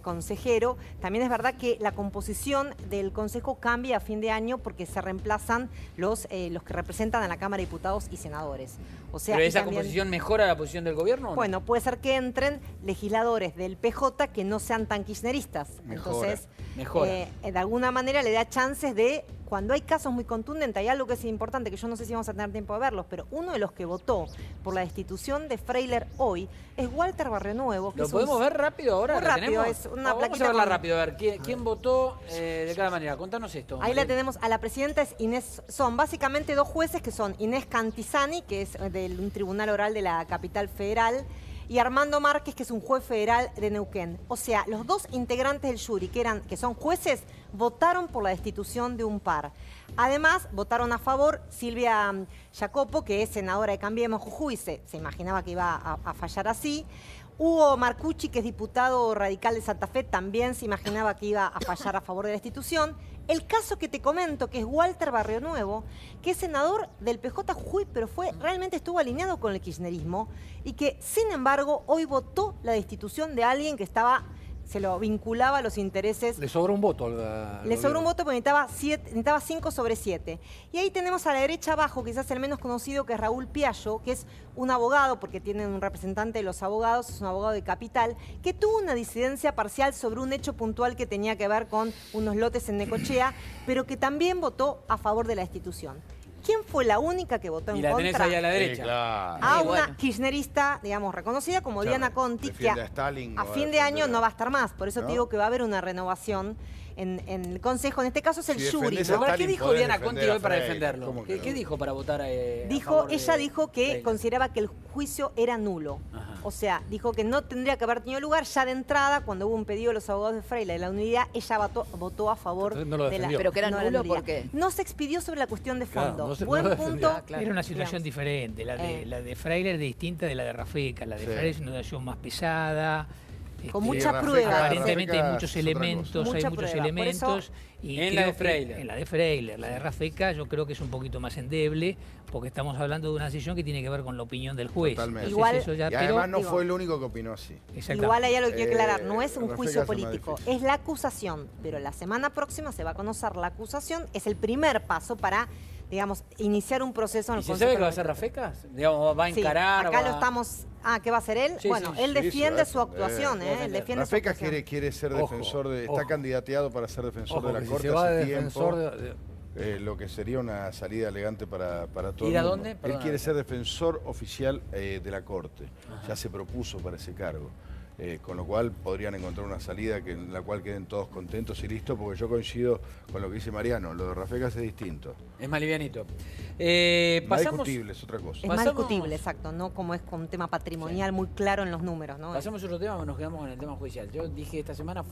consejero, también es verdad que la composición del Consejo cambia a fin de año porque se reemplazan los que representan a la Cámara de Diputados y Senadores. O sea, ¿pero esa también composición mejora la posición del gobierno o no? Bueno, puede ser que entren legisladores del PJ que no sean tan kirchneristas. Entonces, de alguna manera le da chances de, cuando hay casos muy contundentes, hay algo que es importante, que yo no sé si vamos a tener tiempo de verlos, pero uno de los que votó por la destitución de Freiler hoy es Walter Barrionuevo. ¿Lo podemos ver rápido ahora? Muy rápido, es una plaquita. Vamos a verla rápido, a ver, ¿quién votó de cada manera? Contanos esto. Ahí la tenemos, a la presidenta es Inés, son básicamente dos jueces que son Inés Cantizani, que es de un tribunal oral de la capital federal, y Armando Márquez, que es un juez federal de Neuquén. O sea, los dos integrantes del jury, que son jueces, votaron por la destitución de un par. Además, votaron a favor Silvia Jacopo, que es senadora de Cambiemos Jujuy, se imaginaba que iba a fallar así. Hugo Marcucci, que es diputado radical de Santa Fe, también se imaginaba que iba a fallar a favor de la destitución. El caso que te comento, que es Walter Barrionuevo, que es senador del PJ Jujuy, pero realmente estuvo alineado con el kirchnerismo y que, sin embargo, hoy votó la destitución de alguien que se lo vinculaba a los intereses. Le sobró un voto. Le sobró un voto porque necesitaba 5 sobre 7. Y ahí tenemos a la derecha abajo, quizás el menos conocido, que es Raúl Piaggio, que es un abogado, porque tiene un representante de los abogados, es un abogado de Capital, que tuvo una disidencia parcial sobre un hecho puntual que tenía que ver con unos lotes en Necochea, pero que también votó a favor de la destitución. ¿Quién fue la única que votó en contra? Y la tenés ahí a la derecha. Sí, claro. A una kirchnerista, digamos, reconocida como Diana Conti, que a fin de año no va a estar más. Por eso te digo que va a haber una renovación en el Consejo. En este caso es el jury. ¿Qué dijo Diana Conti hoy para defenderlo? ¿Qué dijo para votar Ella dijo que consideraba que el juicio era nulo. O sea, dijo que no tendría que haber tenido lugar. Ya de entrada, cuando hubo un pedido de los abogados de Freiler de la unidad, ella votó a favor de la... ¿Pero que era nulo por qué? No se expidió sobre la cuestión de fondo. Buen punto. Era una situación diferente. La de Freiler es distinta de la de Rafecas. La de Freiler es una situación más pesada. Con mucha prueba. Aparentemente hay muchos elementos, y en la de Freiler. En la de Freiler. La de Rafecas yo creo que es un poquito más endeble, porque estamos hablando de una decisión que tiene que ver con la opinión del juez. Totalmente. Igual, y además no fue el único que opinó así. Igual hay algo que quiero aclarar, no es un juicio político, es la acusación. Pero la semana próxima se va a conocer la acusación, es el primer paso para, digamos, iniciar un proceso en el Consejo. ¿Y se sabe que va a ser Rafecas? Digamos, ¿va a encarar? Sí, acá lo estamos... ¿qué va a hacer él? Sí, bueno, él defiende su actuación, él defiende su Rafecas actuación. quiere ser defensor, está candidateado para ser defensor de la Corte si se va hace de tiempo. defensor lo que sería una salida elegante para todo ¿Ir el a mundo. dónde? Él Perdóname. quiere ser defensor oficial de la Corte. Ya se propuso para ese cargo. Con lo cual podrían encontrar una salida en la cual queden todos contentos y listos, porque yo coincido con lo que dice Mariano, lo de Rafecas es distinto. Es más livianito. Más discutible, es otra cosa. Es más discutible, exacto, no como es con un tema patrimonial muy claro en los números, ¿no? Pasamos a otro tema, nos quedamos con el tema judicial. Yo dije esta semana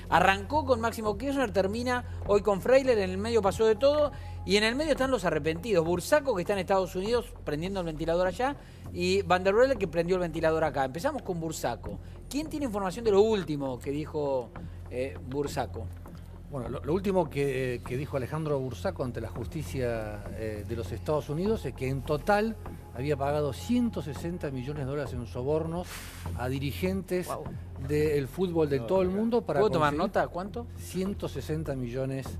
arrancó con Máximo Kirchner, termina hoy con Freiler, en el medio pasó de todo y en el medio están los arrepentidos. Bursaco, que está en Estados Unidos prendiendo el ventilador allá, y Van der Broek, que prendió el ventilador acá. Empezamos con Bursaco. ¿Quién tiene información de lo último que dijo Bursaco? Bueno, lo último que dijo Alejandro Bursaco ante la justicia de los Estados Unidos es que en total había pagado 160 millones de dólares en sobornos a dirigentes del fútbol de todo el mundo para ¿Puedo tomar nota? ¿Cuánto? 160 millones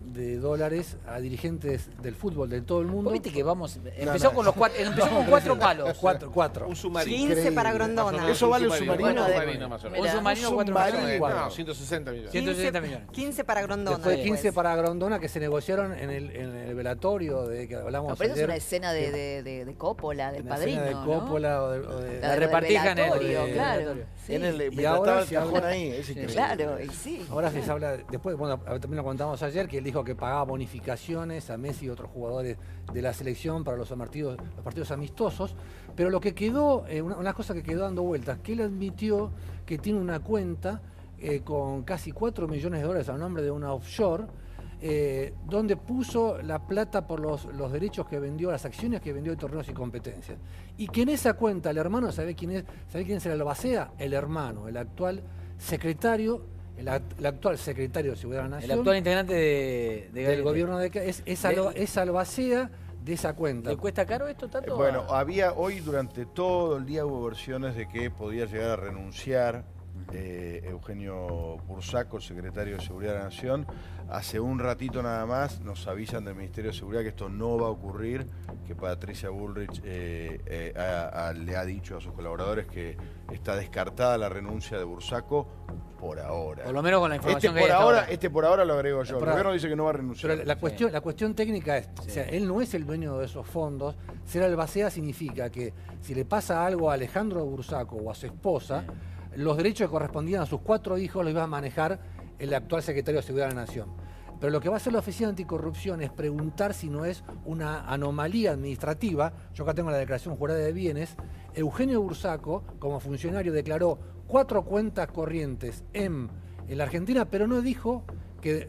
de dólares a dirigentes del fútbol de todo el mundo. ¿Viste que empezó con los cuatro, empezó con 4 palos? Cuatro. Un submarino. 15 para Grondona. ¿Eso vale un submarino? Un submarino, 4 millones. No, 160 millones. 160 millones. 15 para Grondona. Después 15 para Grondona, que se negociaron en el velatorio de que hablamos pero ayer. eso es una escena de Coppola, del Una Padrino, escena de Coppola, ¿no? o de La repartija en el velatorio, claro. Sí. Y ahora el cajón ahí, es increíble. Claro, y sí. Ahora se habla, después, bueno, también lo contamos ayer, que él dijo que pagaba bonificaciones a Messi y otros jugadores de la selección para los partidos amistosos, pero lo que quedó, una cosa que quedó dando vueltas, que él admitió que tiene una cuenta con casi 4 millones de dólares a nombre de una offshore, donde puso la plata por los derechos que vendió, las acciones que vendió de torneos y competencias. Y que en esa cuenta el hermano, ¿sabe quién es el albacea? El hermano, el actual secretario, el actual secretario de Seguridad de la Nación. El actual integrante del gobierno es albacea de esa cuenta. ¿Le cuesta caro esto, Tato? Bueno, hoy durante todo el día hubo versiones de que podía llegar a renunciar Eugenio Bursaco, el secretario de Seguridad de la Nación. Hace un ratito nada más nos avisan del Ministerio de Seguridad que esto no va a ocurrir, que Patricia Bullrich le ha dicho a sus colaboradores que está descartada la renuncia de Bursaco por ahora. Por lo menos con la información que hay por ahora lo agrego yo. El gobierno dice que no va a renunciar. Pero la cuestión técnica es, o sea, él no es el dueño de esos fondos. Ser albacea significa que si le pasa algo a Alejandro Bursaco o a su esposa, los derechos que correspondían a sus 4 hijos los iba a manejar el actual secretario de Seguridad de la Nación. Pero lo que va a hacer la Oficina Anticorrupción es preguntar si no es una anomalía administrativa. Yo acá tengo la declaración jurada de bienes. Eugenio Bursaco, como funcionario, declaró 4 cuentas corrientes en la Argentina, pero no dijo que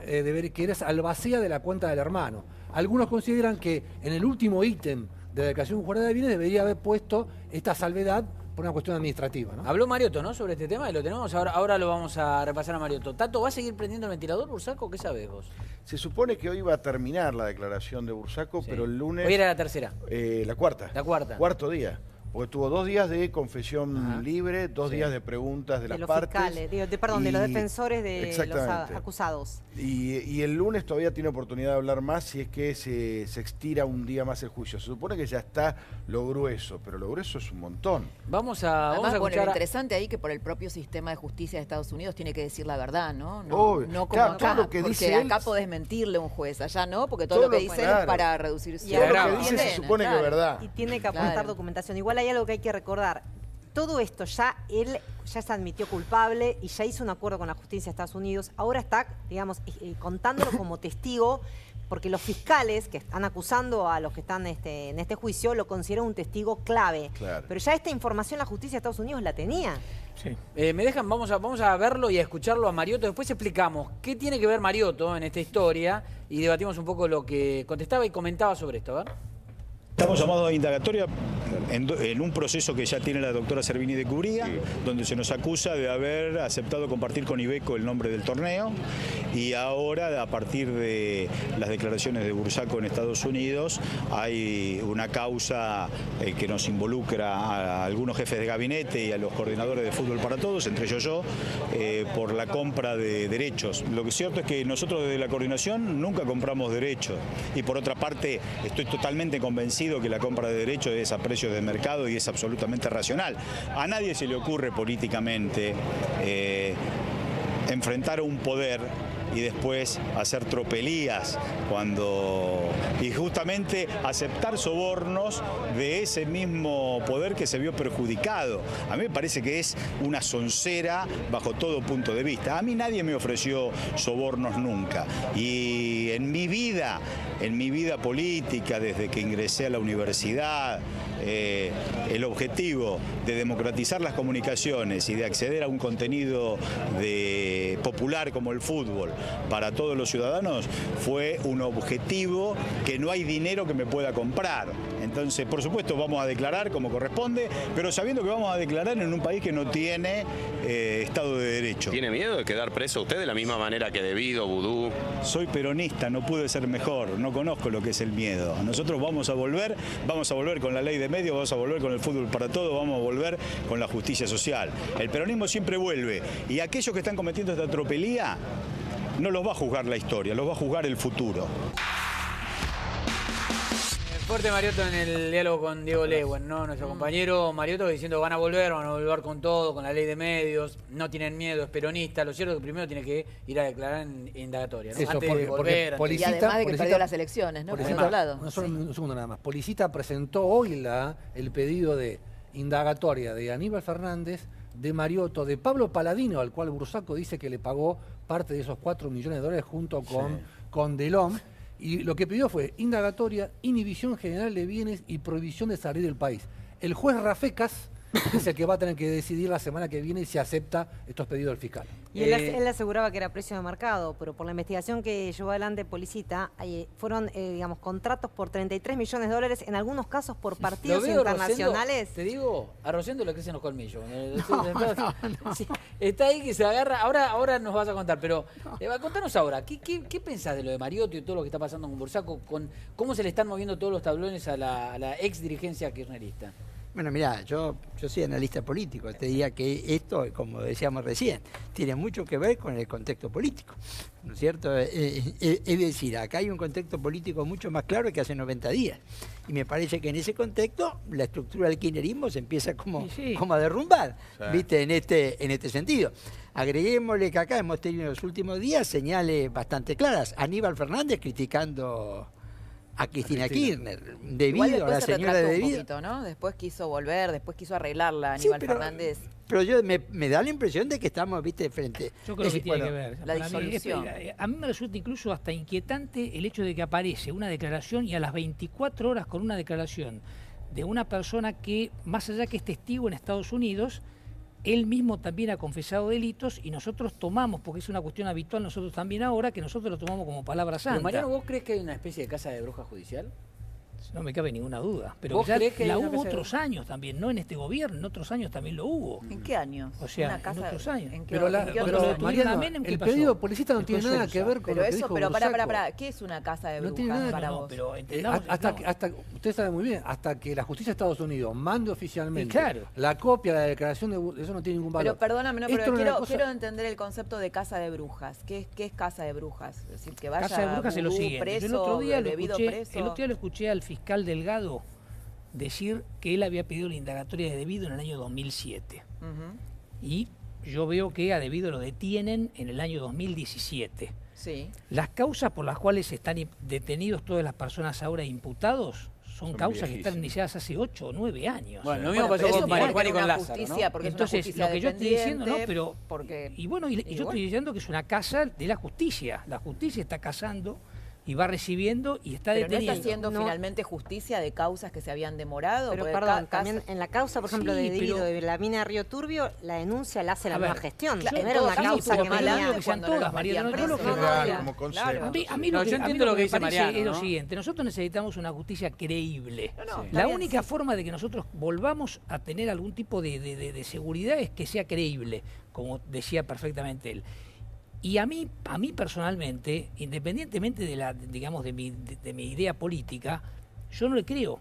eres albacea de la cuenta del hermano. Algunos consideran que en el último ítem de la declaración jurada de bienes debería haber puesto esta salvedad por una cuestión administrativa, ¿no? Habló Mariotto, ¿no?, sobre este tema y lo tenemos. Ahora lo vamos a repasar a Mariotto. Tato, ¿va a seguir prendiendo el ventilador, Bursaco? ¿Qué sabés vos? Se supone que hoy va a terminar la declaración de Bursaco, pero el lunes... Hoy era la tercera. La cuarta. La cuarta. Cuarto día. Porque tuvo 2 días de confesión libre, 2 días de preguntas de las partes. Fiscales, de los defensores de los acusados. Y el lunes todavía tiene oportunidad de hablar más si es que se estira un día más el juicio. Se supone que ya está lo grueso, pero lo grueso es un montón. Vamos a Además, escuchar lo interesante ahí que por el propio sistema de justicia de Estados Unidos tiene que decir la verdad, ¿no? Obvio. No como Claro, acá, todo lo que porque dice acá él- podés mentirle a un juez, allá no, porque todo lo que dice es para reducir su Todo lo que dice se supone que es verdad. Y tiene que aportar documentación. Igual hay algo que hay que recordar. Todo esto él ya se admitió culpable y ya hizo un acuerdo con la justicia de Estados Unidos. Ahora está, digamos, contándolo como testigo, porque los fiscales que están acusando a los que están en este juicio lo consideran un testigo clave. Claro. Pero ya esta información la justicia de Estados Unidos la tenía. Sí. Me dejan, vamos a verlo y a escucharlo a Mariotto. Después explicamos qué tiene que ver Mariotto en esta historia y debatimos un poco lo que contestaba y comentaba sobre esto. A ver. Estamos llamados a indagatoria en un proceso que ya tiene la doctora Servini de Cubría, donde se nos acusa de haber aceptado compartir con Iveco el nombre del torneo, y ahora, a partir de las declaraciones de Bursaco en Estados Unidos, hay una causa que nos involucra a algunos jefes de gabinete y a los coordinadores de Fútbol para Todos, entre ellos yo, por la compra de derechos. Lo que es cierto es que nosotros desde la coordinación nunca compramos derechos, y por otra parte estoy totalmente convencido que la compra de derechos es a precios de mercado y es absolutamente racional. A nadie se le ocurre políticamente enfrentar a un poder y después hacer tropelías y justamente aceptar sobornos de ese mismo poder que se vio perjudicado. A mí me parece que es una soncera bajo todo punto de vista. A mí nadie me ofreció sobornos nunca. Y en mi vida política, desde que ingresé a la universidad, el objetivo de democratizar las comunicaciones y de acceder a un contenido popular como el fútbol para todos los ciudadanos fue un objetivo que no hay dinero que me pueda comprar. Entonces, por supuesto, vamos a declarar como corresponde, pero sabiendo que vamos a declarar en un país que no tiene Estado de Derecho. ¿Tiene miedo de quedar preso usted de la misma manera que Devido, Vudú? Soy peronista, no pude ser mejor, no conozco lo que es el miedo. Nosotros vamos a volver con la ley de medios, vamos a volver con el fútbol para todos, vamos a volver con la justicia social. El peronismo siempre vuelve y aquellos que están cometiendo esta tropelía no los va a juzgar la historia, los va a juzgar el futuro. Fuerte Mariotto en el diálogo con Diego Lewen, ¿no? Nuestro compañero Mariotto diciendo van a volver con todo, con la ley de medios, no tienen miedo, es peronista. Lo cierto es que primero tiene que ir a declarar en indagatoria, ¿no? Eso, antes de volver. Y además de que perdió las elecciones, ¿no? Por otro lado. Un segundo nada más. Policita presentó hoy el pedido de indagatoria de Aníbal Fernández, de Mariotto, de Pablo Paladino, al cual Bursaco dice que le pagó parte de esos 4 millones de dólares junto con Delón. Y lo que pidió fue indagatoria, inhibición general de bienes y prohibición de salir del país. El juez Rafecas es el que va a tener que decidir la semana que viene si acepta estos pedidos del fiscal. Y él aseguraba que era precio de mercado, pero por la investigación que llevó adelante Policita, fueron, digamos, contratos por 33 millones de dólares, en algunos casos por partidos internacionales. Te digo, a Rosendo le crecen los colmillos. Sí, está ahí que se agarra. Ahora nos vas a contar, pero contanos ahora, ¿qué pensás de lo de Mariotto y todo lo que está pasando con Bursaco? ¿Cómo se le están moviendo todos los tablones a la ex dirigencia kirchnerista? Bueno, mirá, yo soy analista político, te diría que esto, como decíamos recién, tiene mucho que ver con el contexto político, ¿no es cierto? Es decir, acá hay un contexto político mucho más claro que hace 90 días. Y me parece que en ese contexto la estructura del kirchnerismo se empieza como a derrumbar, ¿viste? En este sentido. Agreguémosle que acá hemos tenido en los últimos días señales bastante claras. Aníbal Fernández criticando a Cristina Kirchner, debido a la señora de Devido. Un poquito, ¿no? Después quiso volver, después quiso arreglarla Aníbal Fernández. Pero me da la impresión de que estamos, viste, frente. Yo creo que tiene que ver. La disolución. A mí me resulta incluso hasta inquietante el hecho de que aparece una declaración y a las 24 horas con una declaración de una persona que, más allá que es testigo en Estados Unidos, él mismo también ha confesado delitos y nosotros tomamos, porque es una cuestión habitual nosotros también ahora, que nosotros lo tomamos como palabra santa. Pero Mariano, ¿vos crees que hay una especie de casa de bruja judicial? No me cabe ninguna duda. Pero ya la hubo otros años también, no en este gobierno, en otros años también lo hubo. ¿En qué años? O sea, en otros años. Pero Mariano, el pedido policista no tiene nada que ver con lo que dijo Pero Bursaco. pará, ¿qué es una casa de brujas para vos? Pero hasta usted sabe muy bien, hasta que la justicia de Estados Unidos mande oficialmente la copia de la declaración de eso no tiene ningún valor. Pero perdóname, pero quiero entender el concepto de casa de brujas. ¿Qué es casa de brujas? Es decir, que vaya casa de brujas es lo siguiente. preso, el otro día lo escuché al fiscal Delgado decir que él había pedido la indagatoria de Devido en el año 2007. Y yo veo que a Devido lo detienen en el año 2017. Sí. Las causas por las cuales están detenidos todas las personas ahora imputados son causas que están iniciadas hace 8 o 9 años. Bueno, lo mismo pasó con Juan y con Lázaro, ¿no? Entonces, lo que yo estoy diciendo, ¿no? Pero, yo estoy diciendo que es una casa de la justicia. La justicia está casando y va recibiendo y está deteniendo. Pero no está haciendo finalmente justicia de causas que se habían demorado. Pero perdón, también en la causa, por ejemplo, de Devido, de la mina de Río Turbio, la denuncia la hace la nueva gestión. Yo era una causa que venía que sean todas, Mariano. A mí lo que me parece es lo siguiente. Nosotros necesitamos una justicia creíble. La única forma de que nosotros volvamos a tener algún tipo de seguridad es que sea creíble, como decía perfectamente él. Y a mí personalmente, independientemente de mi idea política, yo no le creo.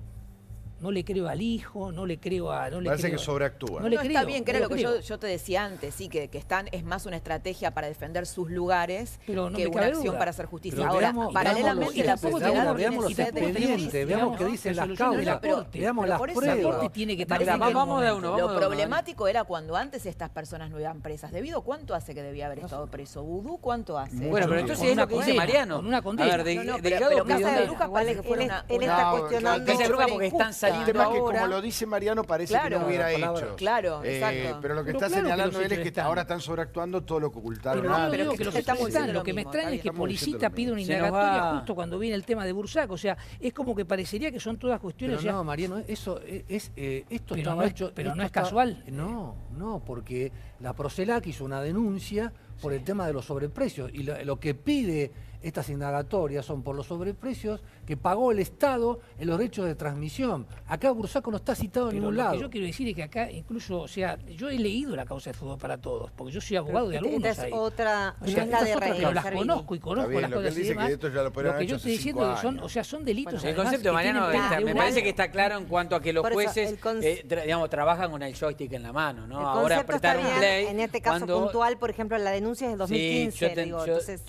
no le creo al hijo, no le creo a... Parece que sobreactúa. No, está bien, que era lo que yo te decía antes, sí, que es más una estrategia para defender sus lugares que una acción para hacer justicia. Ahora, paralelamente la sociedad veamos los expedientes, veamos qué dicen las causas, veamos las pruebas. Vamos de uno. Lo problemático era cuando antes estas personas no iban presas. ¿Debido cuánto hace que debía haber estado preso? ¿Vudú cuánto hace? Bueno, pero entonces es lo que dice Mariano. Con una condena. A ver, pero Casa de Brujas parece que fuera él está cuestionando. Casa de Brujas porque están saliendo ahora. Que como ahora. lo dice Mariano parece que no hubiera hecho. Claro, exacto. Pero lo que está señalando él es que ahora están sobreactuando todo lo que ocultaron. Pero lo que me extraña es que Policita pide una indagatoria justo cuando viene el tema de Bursaco. O sea, es como que parecería que son todas cuestiones... Pero no, Mariano, esto estaba hecho... Pero no es casual. No, porque la Procelac hizo una denuncia por el tema de los sobreprecios y lo que pide estas indagatorias son por los sobreprecios que pagó el Estado en los derechos de transmisión. Acá Bursaco no está citado en ningún lado. Lo que yo quiero decir es que acá incluso, o sea, yo he leído la causa de Fútbol para Todos, porque yo soy abogado de algunos esta es ahí. otra, o sea, esta de otra, pero las Servini. conozco y conozco las cosas y demás. Lo que yo estoy diciendo son, o sea, son delitos. El concepto, Mariano, me parece que está claro en cuanto a que los jueces, digamos, trabajan con el joystick en la mano, ¿no? Ahora apretaron play. En este caso puntual, por ejemplo, la denuncia es del 2015.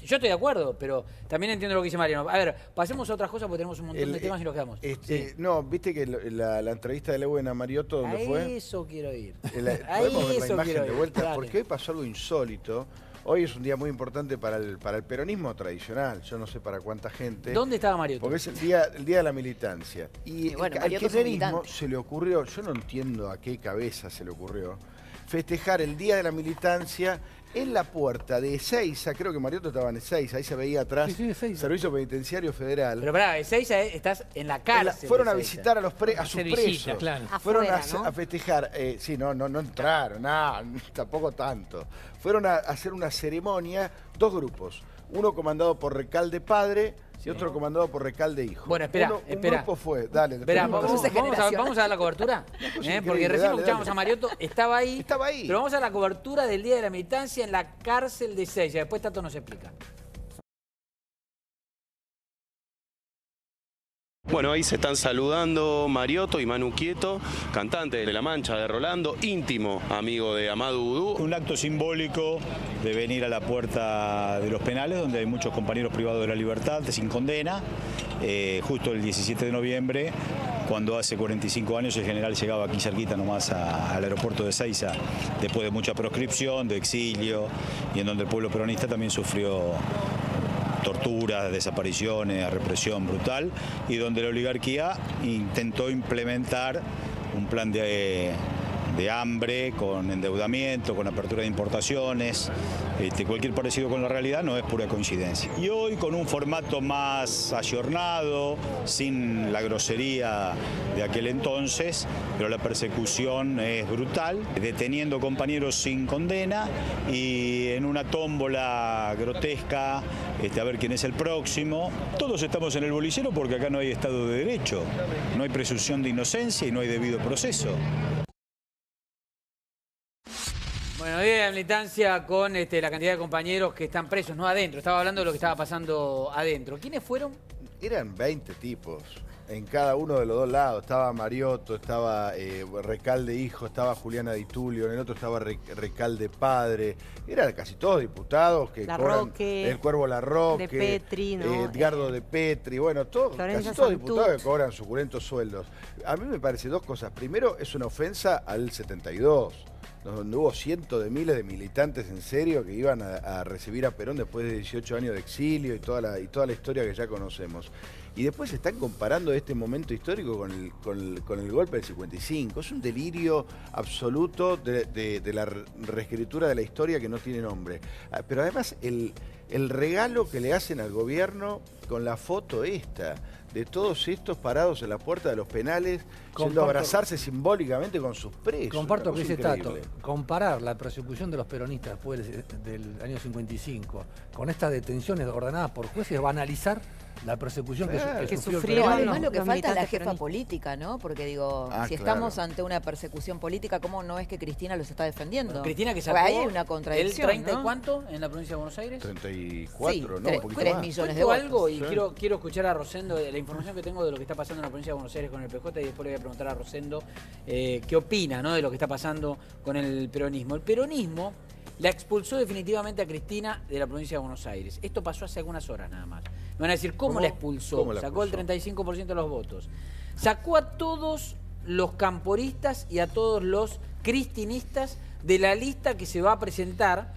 Yo estoy de acuerdo, pero también entiendo lo que dice Mariano. A ver, pasemos a otras cosas porque tenemos un montón de temas y nos quedamos. No, viste que la entrevista de Lewin a Mariotto, ¿dónde fue? A eso quiero ir. Podemos ver la imagen de vuelta, porque hoy pasó algo insólito. Hoy es un día muy importante para el peronismo tradicional, yo no sé para cuánta gente. ¿Dónde estaba Mariotto? Porque es el día de la militancia. Y bueno, al kirchnerismo se le ocurrió, yo no entiendo a qué cabeza se le ocurrió, festejar el día de la militancia en la puerta de Ezeiza, creo que Mariotto estaba en Ezeiza, ahí se veía atrás, Servicio Penitenciario Federal. Pero pará, Ezeiza estás en la cárcel. Fueron a visitar a sus presos. Claro. Fueron a festejar, sí, no entraron, tampoco tanto. Fueron a hacer una ceremonia, dos grupos, uno comandado por Recalde Padre y otro comandado por Recalde Hijo. Bueno, espera. Un grupo fue, dale. Espera, vamos a dar la cobertura. Porque recién escuchábamos a Mariotto, estaba ahí. Pero vamos a la cobertura del Día de la Militancia en la cárcel de Ezeiza. Después Tato nos explica. Bueno, ahí se están saludando Mariotto y Manu Quieto, cantante de La Mancha de Rolando, íntimo amigo de Amadou Vudú. Un acto simbólico de venir a la puerta de los penales, donde hay muchos compañeros privados de la libertad, sin condena, justo el 17 de noviembre, cuando hace 45 años el general llegaba aquí cerquita nomás al aeropuerto de Ezeiza, después de mucha proscripción, de exilio, y en donde el pueblo peronista también sufrió torturas, desapariciones, represión brutal, y donde la oligarquía intentó implementar un plan de hambre, con endeudamiento, con apertura de importaciones. Cualquier parecido con la realidad no es pura coincidencia. Y hoy con un formato más ayornado, sin la grosería de aquel entonces, pero la persecución es brutal, deteniendo compañeros sin condena y en una tómbola grotesca, a ver quién es el próximo. Todos estamos en el bolillero porque acá no hay Estado de Derecho, no hay presunción de inocencia y no hay debido proceso. Bueno, día de la militancia con la cantidad de compañeros que están presos, no adentro. Estaba hablando de lo que estaba pasando adentro. ¿Quiénes fueron? Eran 20 tipos en cada uno de los dos lados. Estaba Mariotto, estaba Recalde Hijo, estaba Juliana Di Tulio, en el otro estaba Recalde Padre. Eran casi todos diputados que cobran el Cuervo Larroque, de Petri, ¿no? Edgardo de Petri, bueno, casi todos diputados que cobran suculentos sueldos. A mí me parece dos cosas. Primero, es una ofensa al 72. Donde hubo cientos de miles de militantes en serio que iban a recibir a Perón después de 18 años de exilio y toda la historia que ya conocemos. Y después se están comparando este momento histórico con el golpe del 55. Es un delirio absoluto de la reescritura de la historia que no tiene nombre. Pero además el regalo que le hacen al gobierno con la foto esta, de todos estos parados en la puerta de los penales, yendo a abrazarse simbólicamente con sus presos. Comparto que dice Tato, comparar la persecución de los peronistas después del año 55 con estas detenciones ordenadas por jueces, banalizar la persecución que sufrió el Pero peronismo. además lo que los falta es la militantes jefa peronistas. política, ¿no? Porque digo, si claro. estamos ante una persecución política, ¿cómo no es que Cristina los está defendiendo? Bueno, Cristina que Porque sacó ahí hay una el contradicción, 30 ¿no? y cuánto en la provincia de Buenos Aires. 34, Sí, ¿no? Un poquito 3 más. millones de Cuento votos. algo y Sí. quiero escuchar a Rosendo de la información que tengo de lo que está pasando en la provincia de Buenos Aires con el PJ y después le voy a preguntar a Rosendo qué opina, ¿no?, de lo que está pasando con el peronismo. El peronismo la expulsó definitivamente a Cristina de la provincia de Buenos Aires. Esto pasó hace algunas horas nada más. Me van a decir, ¿cómo la expulsó? ¿Cómo la Sacó el expulsó? 35% de los votos. Sacó a todos los camporistas y a todos los cristinistas de la lista que se va a presentar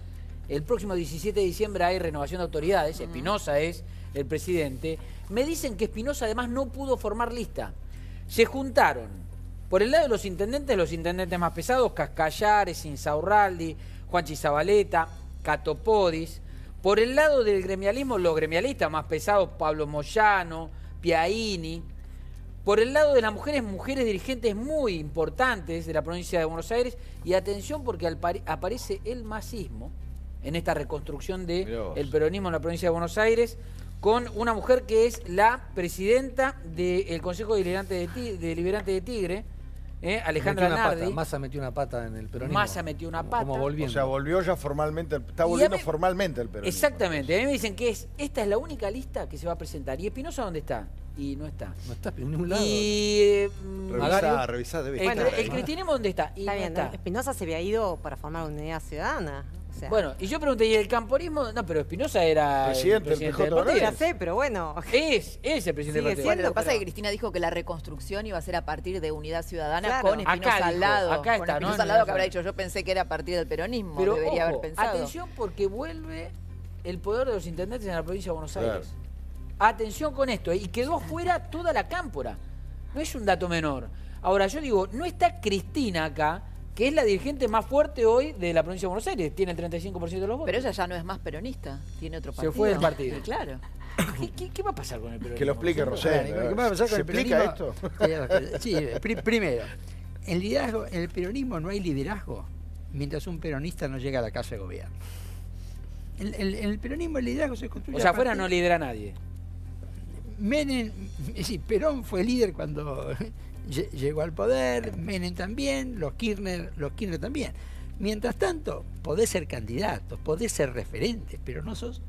el próximo 17 de diciembre. Hay renovación de autoridades, Espinosa es el presidente. Me dicen que Espinosa además no pudo formar lista. Se juntaron, por el lado de los intendentes más pesados, Cascallares, Insaurraldi, Juanchi Zabaleta, Catopodis. Por el lado del gremialismo, los gremialistas más pesados, Pablo Moyano, Piaini. Por el lado de las mujeres dirigentes muy importantes de la provincia de Buenos Aires. Y atención porque aparece el masismo en esta reconstrucción del peronismo en la provincia de Buenos Aires, con una mujer que es la presidenta del Consejo Deliberante de Tigre, Alejandra Nardi. Massa metió una pata en el peronismo. Massa metió una pata. Como volviendo. O sea, volvió ya formalmente, está Y volviendo a mí- formalmente el peronismo. Exactamente. A mí me dicen que esta es la única lista que se va a presentar. ¿Y Espinosa dónde está? Y no está. No está en ningún lado. Y Revisá, debe el, estar ahí. el cristianismo ¿dónde está? Y Está no bien, está. Espinosa se había ido para formar una unidad ciudadana. O sea, Bueno, y yo pregunté, ¿y el camporismo? No, pero Espinosa era Presidente del del PJ partido. ya sé, pero bueno. Es el presidente del Sigue partido. Bueno, lo que pasa pero- es que Cristina dijo que la reconstrucción iba a ser a partir de Unidad Ciudadana Claro. con Espinosa Acá al dijo, lado. acá Con está, ¿no? Espinosa al No, lado no, que habrá no. dicho, yo pensé que era a partir del peronismo, Pero debería ojo, haber pensado. atención porque vuelve el poder de los intendentes en la provincia de Buenos Claro. Aires. Atención con esto, y quedó fuera toda la cámpora. No es un dato menor. Ahora, yo digo, no está Cristina acá, que es la dirigente más fuerte hoy de la provincia de Buenos Aires, tiene el 35% de los votos. Pero ella ya no es más peronista, tiene otro Se partido. fue del partido. Y claro. ¿Qué va a pasar con el peronismo? Que lo explique Rosendo. Claro, ¿qué va a pasar con ¿Se el explica peronismo? esto? Sí, primero, en el peronismo no hay liderazgo mientras un peronista no llega a la casa de gobierno. En el peronismo el liderazgo se construye. O sea, a afuera partir- no lidera nadie. Menem, es decir, Perón fue líder cuando llegó al poder, Menem también, los Kirchner también. Mientras tanto, podés ser candidato, podés ser referente, pero no sos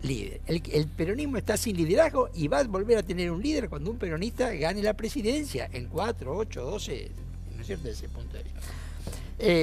líder. El peronismo está sin liderazgo y va a volver a tener un líder cuando un peronista gane la presidencia en 4, 8, 12, ¿no es cierto?, desde ese punto de vista.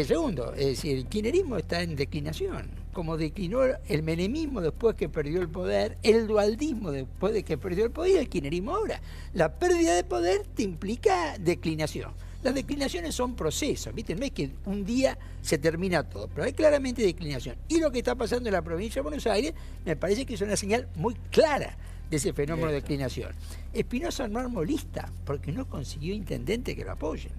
Segundo, es decir, el kirchnerismo está en declinación. Como declinó el menemismo después que perdió el poder, el dualdismo después de que perdió el poder y el kirchnerismo ahora. La pérdida de poder te implica declinación. Las declinaciones son procesos, ¿viste? No es que un día se termina todo, pero hay claramente declinación. Y lo que está pasando en la provincia de Buenos Aires me parece que es una señal muy clara de ese fenómeno de declinación. Espinosa no armó lista porque no consiguió intendente que lo apoyen.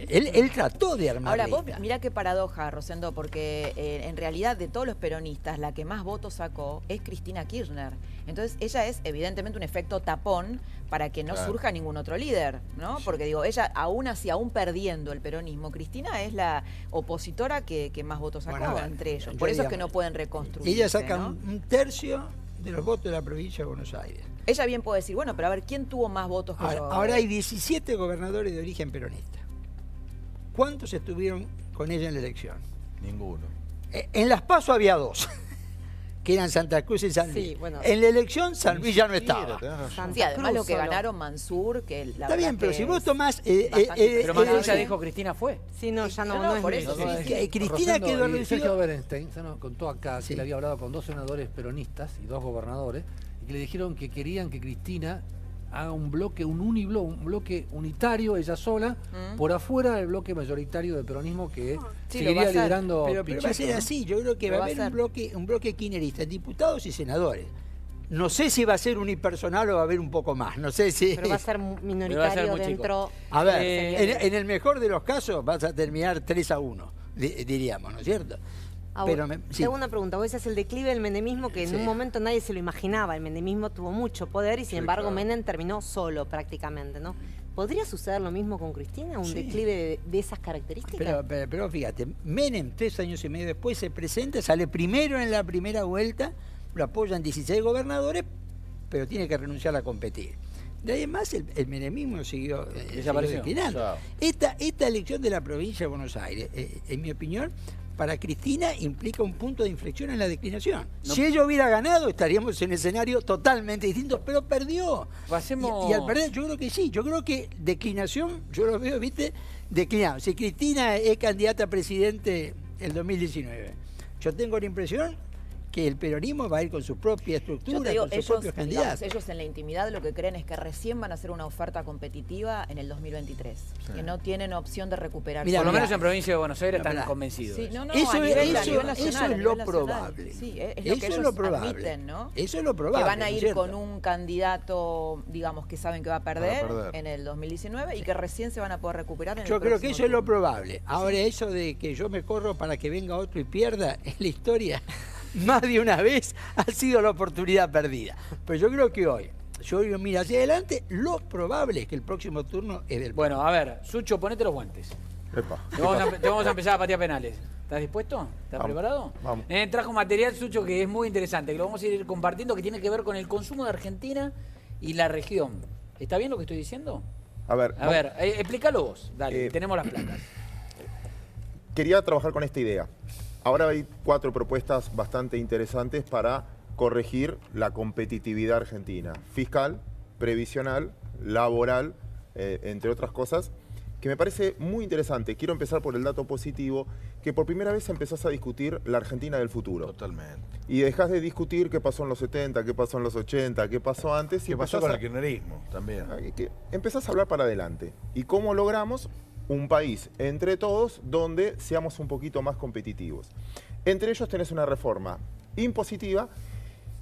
Él trató de armar Ahora, vos lista. mirá qué paradoja, Rosendo, porque en realidad de todos los peronistas, la que más votos sacó es Cristina Kirchner. Entonces, ella es evidentemente un efecto tapón para que no Claro. surja ningún otro líder, ¿no? Porque digo, ella aún así, aún perdiendo el peronismo, Cristina es la opositora que más votos sacó Bueno, a ver, entre ellos. yo Por eso es que digamos, no pueden reconstruir. Ella saca un tercio de los votos de la provincia de Buenos Aires. Ella bien puede decir, bueno, pero a ver, ¿quién tuvo más votos que yo? Ahora hay 17 gobernadores de origen peronista. ¿Cuántos estuvieron con ella en la elección? Ninguno. En Las PASO había 2, que eran Santa Cruz y San Luis. Sí, bueno. En la elección San Luis ya no estaba. Sí, además lo que solo. ganaron Mansur, que la Está verdad bien, pero que si vos es tomás... Pero Mansur ya dijo Cristina fue. Sí, no, ya no, No, no es por mi- eso, sí, sí, sí. Cristina Rosendo quedó y reducido... Sergio Berenstein se nos contó acá Sí. que él había hablado con 2 senadores peronistas y 2 gobernadores y que le dijeron que querían que Cristina haga un bloque, un bloque unitario, ella sola, por afuera del bloque mayoritario del peronismo que Sí, lo va a seguiría hacer. liderando Pero va a Pichetto, ser ¿no? así, yo creo que Lo va a va a haber hacer. un bloque kirchnerista, diputados y senadores. No sé si va a ser unipersonal o va a haber un poco más, no sé si... Pero va a ser Pero va a ser minoritario muy chico. dentro. A ver, Eh, en el mejor de los casos vas a terminar 3-1, diríamos, ¿no es cierto? Pero sí. Segunda pregunta, vos decías el declive del menemismo que en Sí. un momento nadie se lo imaginaba. El menemismo tuvo mucho poder y sin Sí, embargo claro. Menem terminó solo prácticamente, ¿no? ¿Podría suceder lo mismo con Cristina? ¿Un Sí. declive de esas características? Pero fíjate, Menem 3 años y medio después se presenta, sale primero en la primera vuelta, lo apoyan 16 gobernadores pero tiene que renunciar a competir. De ahí en más, el menemismo siguió declinando. Esta elección de la provincia de Buenos Aires, en mi opinión, para Cristina implica un punto de inflexión en la declinación. No. Si ella hubiera ganado, estaríamos en un escenario totalmente distinto, pero perdió. Y al perder, yo creo que sí. Yo creo que declinación, yo lo veo, ¿viste? Declinado. Si Cristina es candidata a presidente el 2019, yo tengo la impresión que el peronismo va a ir con su propia estructura, con sus propios candidatos. Ellos en la intimidad lo que creen es que recién van a hacer una oferta competitiva en el 2023, que no tienen opción de recuperar. Por lo menos en provincia de Buenos Aires están convencidos. Sí, eso es lo probable. Sí, es lo que ellos admiten, ¿no? Eso es lo probable. Que van a ir con un candidato, digamos, que saben que va a perder en el 2019 y que recién se van a poder recuperar en el Yo creo que eso es lo probable. Ahora, sí. Eso de que yo me corro para que venga otro y pierda, en la historia, más de una vez ha sido la oportunidad perdida. Pero yo creo que hoy, yo miro hacia adelante, lo probable es que el próximo turno es del... Bueno, a ver, Sucho, ponete los guantes. Te vamos a empezar a patear penales. ¿Estás dispuesto? ¿Estás preparado? Vamos. Trajo material, Sucho, que es muy interesante, que lo vamos a ir compartiendo, que tiene que ver con el consumo de Argentina y la región. ¿Está bien lo que estoy diciendo? A ver, explícalo vos. Dale, tenemos las placas. Quería trabajar con esta idea. Ahora hay 4 propuestas bastante interesantes para corregir la competitividad argentina. Fiscal, previsional, laboral, entre otras cosas, que me parece muy interesante. Quiero empezar por el dato positivo, que por primera vez empezás a discutir la Argentina del futuro. Totalmente. Y dejás de discutir qué pasó en los 70, qué pasó en los 80, qué pasó antes. ¿Qué pasó con el kirchnerismo también? Empezás a hablar para adelante. ¿Y cómo logramos un país entre todos donde seamos un poquito más competitivos? Entre ellos tenés una reforma impositiva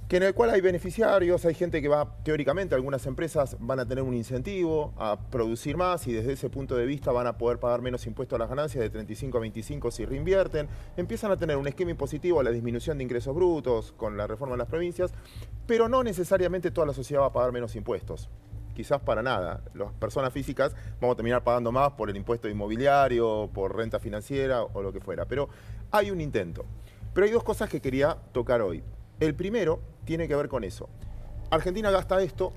que en el cual hay beneficiarios, hay gente que va, teóricamente, algunas empresas van a tener un incentivo a producir más y desde ese punto de vista van a poder pagar menos impuestos a las ganancias de 35 a 25 si reinvierten. Empiezan a tener un esquema impositivo a la disminución de ingresos brutos con la reforma de las provincias, pero no necesariamente toda la sociedad va a pagar menos impuestos. Quizás para nada. Las personas físicas vamos a terminar pagando más por el impuesto inmobiliario, por renta financiera o lo que fuera. Pero hay un intento. Pero hay 2 cosas que quería tocar hoy. El primero tiene que ver con eso. Argentina gasta esto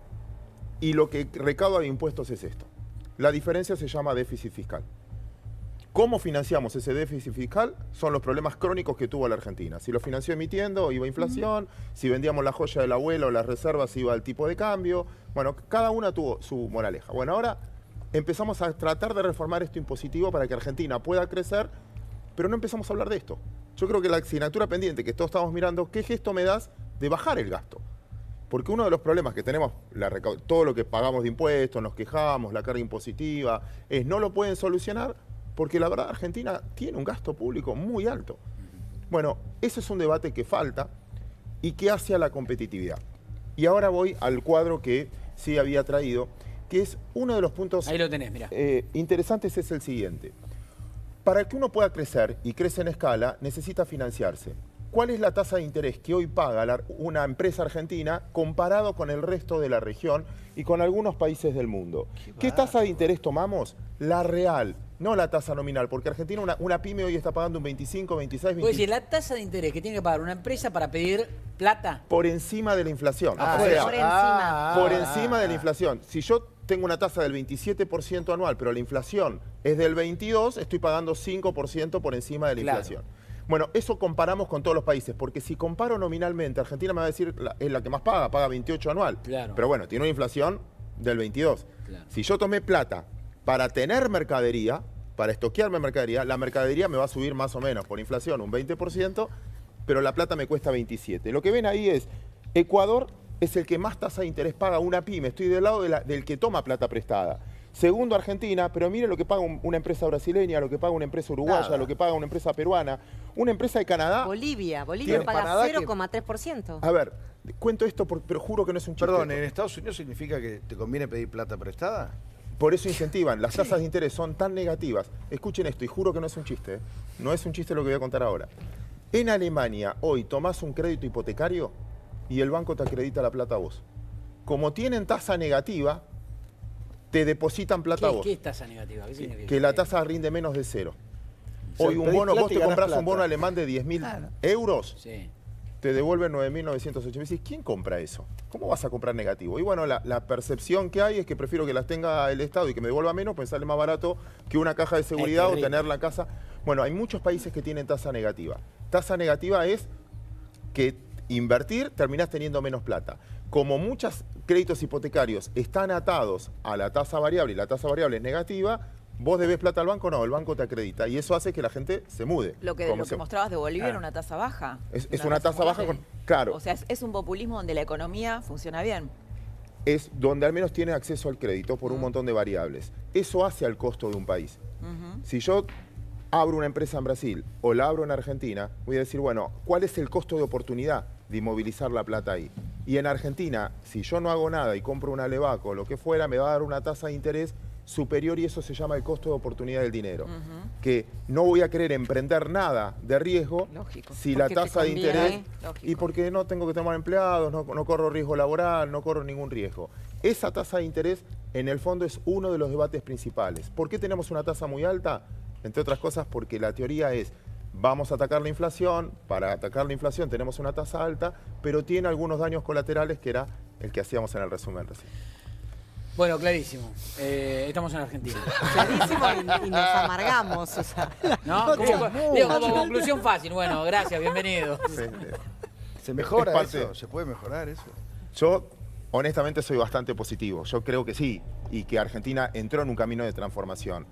y lo que recauda de impuestos es esto. La diferencia se llama déficit fiscal. ¿Cómo financiamos ese déficit fiscal? Son los problemas crónicos que tuvo la Argentina. Si lo financió emitiendo, iba a inflación. Si vendíamos la joya del abuelo o las reservas, iba al tipo de cambio. Bueno, cada una tuvo su moraleja. Bueno, ahora empezamos a tratar de reformar esto impositivo para que Argentina pueda crecer, pero no empezamos a hablar de esto. Yo creo que la asignatura pendiente que todos estamos mirando, ¿qué gesto me das de bajar el gasto? Porque uno de los problemas que tenemos, todo lo que pagamos de impuestos, nos quejamos, la carga impositiva, es no lo pueden solucionar porque la verdad Argentina tiene un gasto público muy alto. Bueno, ese es un debate que falta y que hace a la competitividad. Y ahora voy al cuadro que sí había traído, que es uno de los puntos ahí lo tenés, mirá. Interesantes, es el siguiente. Para que uno pueda crecer y crece en escala, necesita financiarse. ¿Cuál es la tasa de interés que hoy paga una empresa argentina comparado con el resto de la región y con algunos países del mundo? ¿Qué tasa de interés tomamos? La real, no la tasa nominal, porque Argentina, una pyme hoy está pagando un 25, 26, 25. Puede decir, la tasa de interés que tiene que pagar una empresa para pedir plata. Por encima de la inflación. Por encima de la inflación. Si yo tengo una tasa del 27% anual, pero la inflación es del 22%, estoy pagando 5% por encima de la inflación. Bueno, eso comparamos con todos los países, porque si comparo nominalmente, Argentina me va a decir, es la que más paga 28 anual. Claro. Pero bueno, tiene una inflación del 22. Claro. Si yo tomé plata para tener mercadería, para estoquearme mercadería, la mercadería me va a subir más o menos por inflación un 20%, pero la plata me cuesta 27. Lo que ven ahí es, Ecuador es el que más tasa de interés paga una pyme, estoy del lado del que toma plata prestada. Segundo, Argentina, pero miren lo que paga una empresa brasileña, lo que paga una empresa uruguaya, lo que paga una empresa peruana, una empresa de Canadá. Bolivia paga 0,3%. A ver, cuento esto, pero juro que no es un chiste. Perdón, ¿en Estados Unidos significa que te conviene pedir plata prestada? Por eso incentivan, las tasas de interés son tan negativas. Escuchen esto, y juro que no es un chiste, no es un chiste lo que voy a contar ahora. En Alemania, hoy tomás un crédito hipotecario y el banco te acredita la plata a vos. Como tienen tasa negativa, te depositan plata a vos. ¿Qué es tasa negativa? ¿Qué significa? Que la tasa rinde menos de 0. Hoy un bono, vos te compras un bono alemán de 10.000 euros te devuelven 9.908. Me decís, ¿quién compra eso? ¿Cómo vas a comprar negativo? Y bueno, la percepción que hay es que prefiero que las tenga el Estado y que me devuelva menos, pues sale más barato que una caja de seguridad o tenerla en casa. Bueno, hay muchos países que tienen tasa negativa. Tasa negativa es que invertir terminás teniendo menos plata. Como muchos créditos hipotecarios están atados a la tasa variable y la tasa variable es negativa, vos debés plata al banco, no, el banco te acredita. Y eso hace que la gente se mude. Lo que mostrabas de Bolivia era una tasa baja. Es una tasa baja, claro. O sea, es un populismo donde la economía funciona bien. Es donde al menos tiene acceso al crédito por un montón de variables. Eso hace al costo de un país. Si yo abro una empresa en Brasil o la abro en Argentina, voy a decir, bueno, ¿cuál es el costo de oportunidad de inmovilizar la plata ahí? Y en Argentina, si yo no hago nada y compro una Levaco o lo que fuera, me va a dar una tasa de interés superior y eso se llama el costo de oportunidad del dinero. Que no voy a querer emprender nada de riesgo si la tasa de interés... Y porque no tengo que tomar empleados, no corro riesgo laboral, no corro ningún riesgo. Esa tasa de interés, en el fondo, es uno de los debates principales. ¿Por qué tenemos una tasa muy alta? Entre otras cosas porque la teoría es, vamos a atacar la inflación, para atacar la inflación tenemos una tasa alta, pero tiene algunos daños colaterales que era el que hacíamos en el resumen recién. Bueno, clarísimo. Estamos en Argentina. Clarísimo y nos amargamos. O sea. ¿No? Como conclusión fácil. Bueno, gracias, bienvenido. ¿Se mejora eso? ¿Se puede mejorar eso? Yo, honestamente, soy bastante positivo. Yo creo que sí, y que Argentina entró en un camino de transformación.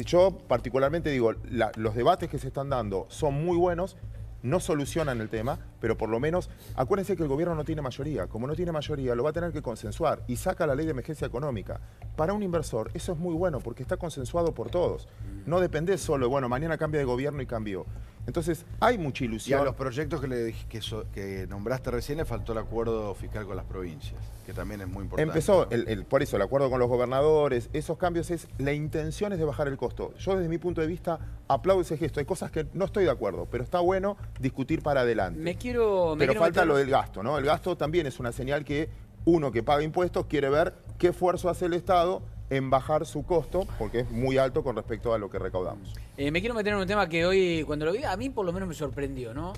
Yo particularmente digo, los debates que se están dando son muy buenos, no solucionan el tema, pero por lo menos, acuérdense que el gobierno no tiene mayoría. Como no tiene mayoría, lo va a tener que consensuar y saca la ley de emergencia económica. Para un inversor eso es muy bueno porque está consensuado por todos. No depende solo, bueno, mañana cambia de gobierno y cambió. Entonces, hay mucha ilusión. Y a los proyectos que nombraste recién le faltó el acuerdo fiscal con las provincias, que también es muy importante. Empezó, por eso, el acuerdo con los gobernadores, esos cambios la intención es de bajar el costo. Yo, desde mi punto de vista, aplaudo ese gesto. Hay cosas que no estoy de acuerdo, pero está bueno discutir para adelante. Pero falta lo del gasto, ¿no? El gasto también es una señal que uno que paga impuestos quiere ver qué esfuerzo hace el Estado en bajar su costo, porque es muy alto con respecto a lo que recaudamos. Me quiero meter en un tema que hoy, cuando lo vi, a mí por lo menos me sorprendió, ¿no?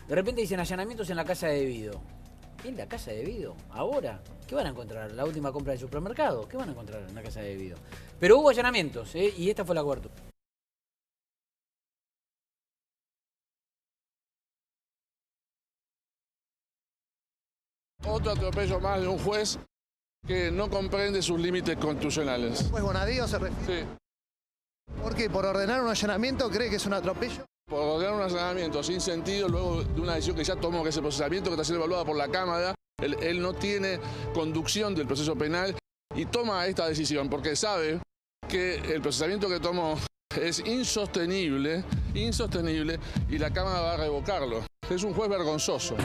De repente dicen allanamientos en la casa de Vido. ¿En la casa de Vido? ¿Ahora? ¿Qué van a encontrar? ¿La última compra del supermercado? ¿Qué van a encontrar en la casa de Vido? Pero hubo allanamientos, y esta fue la cobertura. Otro atropello más de un juez que no comprende sus límites constitucionales. ¿Juez Bonadío se refiere? Sí. ¿Por qué? ¿Por ordenar un allanamiento cree que es un atropello? Por ordenar un allanamiento sin sentido, luego de una decisión que ya tomó, que es el procesamiento que está siendo evaluada por la Cámara, él no tiene conducción del proceso penal y toma esta decisión porque sabe que el procesamiento que tomó es insostenible y la Cámara va a revocarlo. Es un juez vergonzoso.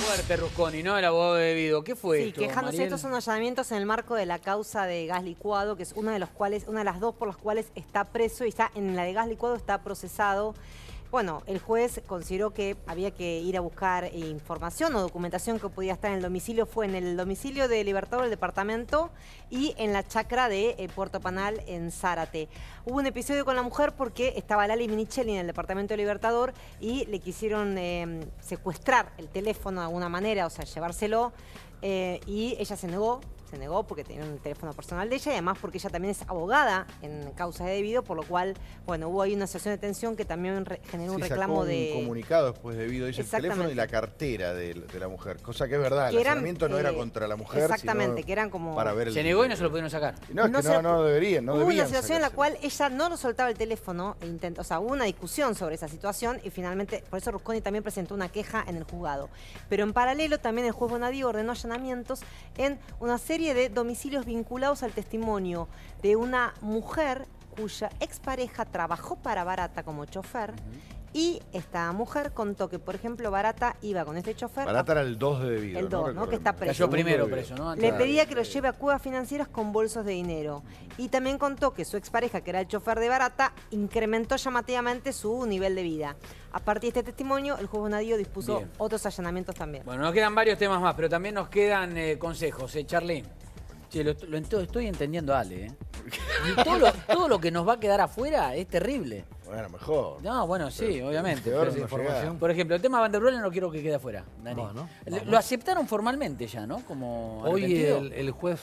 Fuerte, Rusconi, ¿no? El abogado de Vido. ¿Qué fue esto, quejándose de Mariel? estos son allanamientos en el marco de la causa de gas licuado, que es una de las dos por las cuales está preso y está en la de gas licuado está procesado. Bueno, el juez consideró que había que ir a buscar información o documentación que podía estar en el domicilio. Fue en el domicilio de Libertador del departamento y en la chacra de Puerto Panal en Zárate. Hubo un episodio con la mujer porque estaba Lali Minichelli en el departamento de Libertador y le quisieron secuestrar el teléfono de alguna manera, o sea, llevárselo, y ella se negó porque tenía un teléfono personal de ella y además porque ella también es abogada en causa de Vido, por lo cual, bueno, hubo ahí una situación de tensión que también generó un reclamo sacó de... un comunicado después de Vido, dice el teléfono y la cartera de la mujer, cosa que es verdad, el allanamiento no era contra la mujer, exactamente, sino que eran como... para ver se negó y no se lo pudieron sacar. No, es que no deberían, Hubo una situación en la cual ella no lo soltaba el teléfono, o sea, hubo una discusión sobre esa situación y finalmente, por eso Rusconi también presentó una queja en el juzgado. Pero en paralelo también el juez Bonadío ordenó allanamientos en una serie de domicilios vinculados al testimonio de una mujer cuya expareja trabajó para Barata como chofer. Y esta mujer contó que, por ejemplo, Barata iba con este chofer... Barata era el 2 de Vido. El 2, ¿no? Que está preso. Cayó primero preso, ¿no? Le pedía que lo lleve a cuevas financieras con bolsos de dinero. Y también contó que su expareja, que era el chofer de Barata, incrementó llamativamente su nivel de vida. A partir de este testimonio, el juez Bonadío dispuso otros allanamientos también. Bueno, nos quedan varios temas más, pero también nos quedan consejos, Charlene. Che, estoy entendiendo a Ale, ¿eh? Y todo lo que nos va a quedar afuera es terrible. Bueno, mejor. No, bueno, sí, obviamente. peor Pero, no información. Por ejemplo, el tema Van der Broek no quiero que quede afuera, Dani. Bueno, Lo aceptaron formalmente ya, ¿no? Como hoy arrepentido. el juez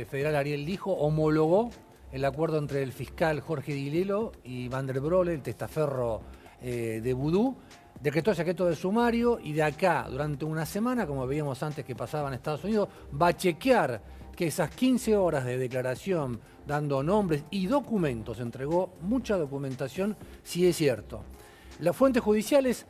federal Ariel Lijo homologó el acuerdo entre el fiscal Jorge Di Lello y Van der Broek, el testaferro de Vudú. Decretó el secreto de sumario y de acá, durante una semana, como veíamos antes que pasaba en Estados Unidos, va a chequear que esas 15 horas de declaración, dando nombres y documentos, entregó mucha documentación, si es cierto. Las fuentes judiciales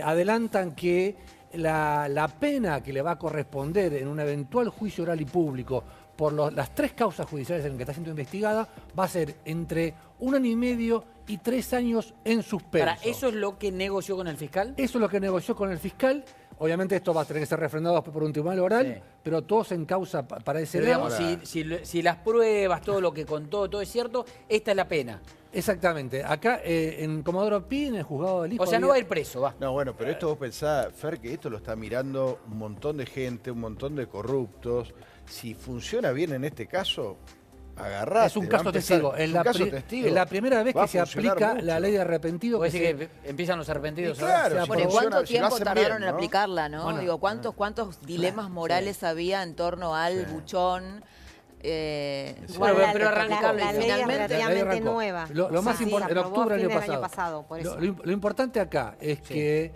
adelantan que la pena que le va a corresponder en un eventual juicio oral y público por las 3 causas judiciales en las que está siendo investigada va a ser entre 1 año y medio y 3 años en suspenso. Para, ¿eso es lo que negoció con el fiscal? Eso es lo que negoció con el fiscal. Obviamente esto va a tener que ser refrendado después por un tribunal oral, pero todos en causa para ese Pero lado. digamos, si las pruebas, todo lo que contó, todo es cierto, esta es la pena. Exactamente. Acá en Comodoro Pi, en el juzgado del Hijo... O sea, no va a ir preso, va. No, bueno, pero esto vos pensás, Fer, que esto lo está mirando un montón de gente, un montón de corruptos. Si funciona bien en este caso, agarrate. Es un caso testigo. Es la primera vez que se aplica la ley de arrepentido. Puede decir que empiezan los arrepentidos. Claro, ¿Por cuánto tiempo tardaron en aplicarla, no? Bueno, Digo, ¿cuántos dilemas morales había en torno al buchón? Bueno, pero arrancó. La ley es relativamente nueva. Lo más importante, en octubre del año pasado. Por eso. Lo importante acá es que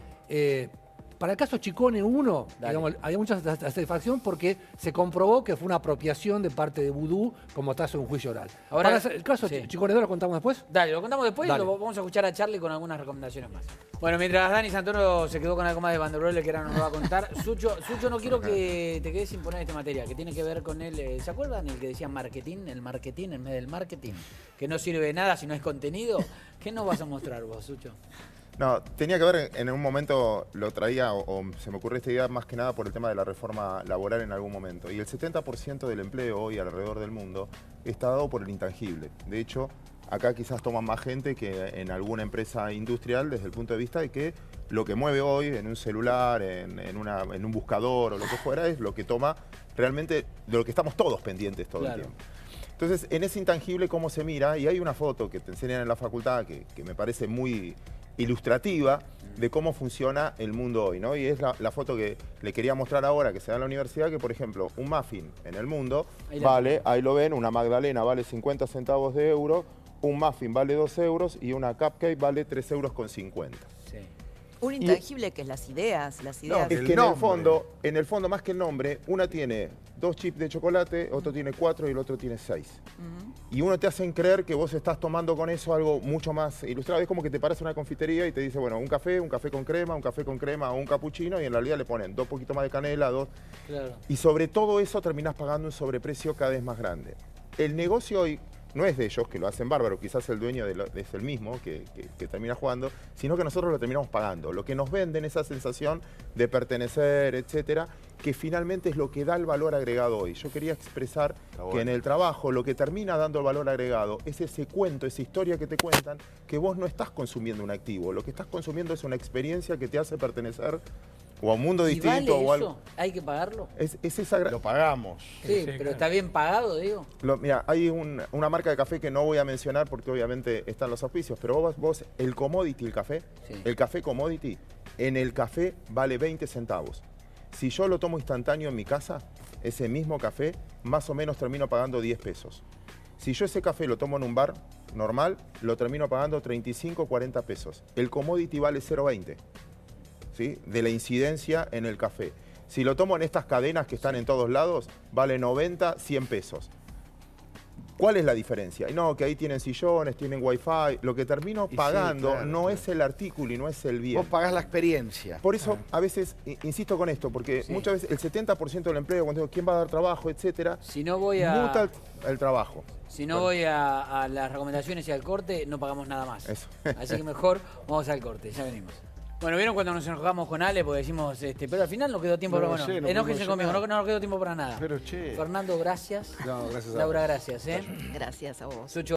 para el caso Ciccone 1, digamos, había mucha satisfacción porque se comprobó que fue una apropiación de parte de Vudú como tasa de un juicio oral. Ahora, para el caso Ciccone 2 lo contamos después. Dale, lo contamos después Dale. y lo vamos a escuchar a Charlie con algunas recomendaciones más. Bueno, mientras Dani Santoro se quedó con algo más de Van der Broek que ahora nos va a contar, Sucho, no quiero que te quedes sin poner esta materia, que tiene que ver con él. ¿Se acuerdan el que decía marketing? El marketing en vez del marketing. Que no sirve de nada si no es contenido. ¿Qué nos vas a mostrar vos, Sucho? No, tenía que ver, en un momento lo traía o se me ocurrió esta idea más que nada por el tema de la reforma laboral en algún momento. Y el 70% del empleo hoy alrededor del mundo está dado por el intangible. De hecho, acá quizás toman más gente que en alguna empresa industrial desde el punto de vista de que lo que mueve hoy en un celular, en un buscador o lo que fuera, es lo que toma realmente de lo que estamos todos pendientes todo el tiempo. Entonces, en ese intangible, ¿cómo se mira? Y hay una foto que te enseñan en la facultad que me parece muy ilustrativa de cómo funciona el mundo hoy, ¿no? Y es la foto que le quería mostrar ahora, que se da en la universidad, que por ejemplo, un muffin en el mundo vale, ahí lo ven, una magdalena vale 50 centavos de euro, un muffin vale 2 euros y una cupcake vale 3,50 euros. Sí. Un intangible que es las ideas. No, es que en el fondo, más que el nombre, una tiene 2 chips de chocolate, otro tiene 4 y el otro tiene 6. Y uno te hacen creer que vos estás tomando con eso algo mucho más ilustrado. Es como que te paras a una confitería y te dice, bueno, un café con crema, o un capuchino, y en realidad le ponen 2 poquitos más de canela, 2. Claro. Y sobre todo eso terminás pagando un sobreprecio cada vez más grande. El negocio hoy no es de ellos, que lo hacen bárbaro, quizás el dueño es el mismo que termina jugando, sino que nosotros lo terminamos pagando. Lo que nos venden, esa sensación de pertenecer, etcétera, que finalmente es lo que da el valor agregado hoy. Yo quería expresar que en el trabajo lo que termina dando el valor agregado es ese cuento, esa historia que te cuentan, que vos no estás consumiendo un activo, lo que estás consumiendo es una experiencia que te hace pertenecer o a un mundo distinto vale o algo. Eso? ¿Hay que pagarlo? Es esa lo pagamos. Sí, pero está bien pagado, digo. Mira, hay una marca de café que no voy a mencionar porque obviamente están los auspicios, pero vos el commodity, el café commodity, en el café vale 20 centavos. Si yo lo tomo instantáneo en mi casa, ese mismo café, más o menos termino pagando 10 pesos. Si yo ese café lo tomo en un bar normal, lo termino pagando 35, 40 pesos. El commodity vale 0,20. ¿Sí? De la incidencia en el café. Si lo tomo en estas cadenas que están en todos lados, vale 90, 100 pesos. ¿Cuál es la diferencia? No, que ahí tienen sillones, tienen wifi. Lo que termino pagando no es el artículo y no es el bien. Vos pagás la experiencia. Por eso, a veces, insisto con esto, porque muchas veces el 70% del empleo, cuando digo quién va a dar trabajo, etcétera, si no voy a... muta el trabajo. Si no voy a las recomendaciones y al corte, no pagamos nada más. Eso. Así que mejor vamos al corte, ya venimos. Bueno, ¿vieron cuando nos enojamos con Ale? Porque decimos, pero al final no quedó tiempo para... Bueno, enójense conmigo, no nos quedó tiempo para nada. Pero che. Fernando, gracias. No, gracias a Laura, gracias. Gracias a vos. Sucho.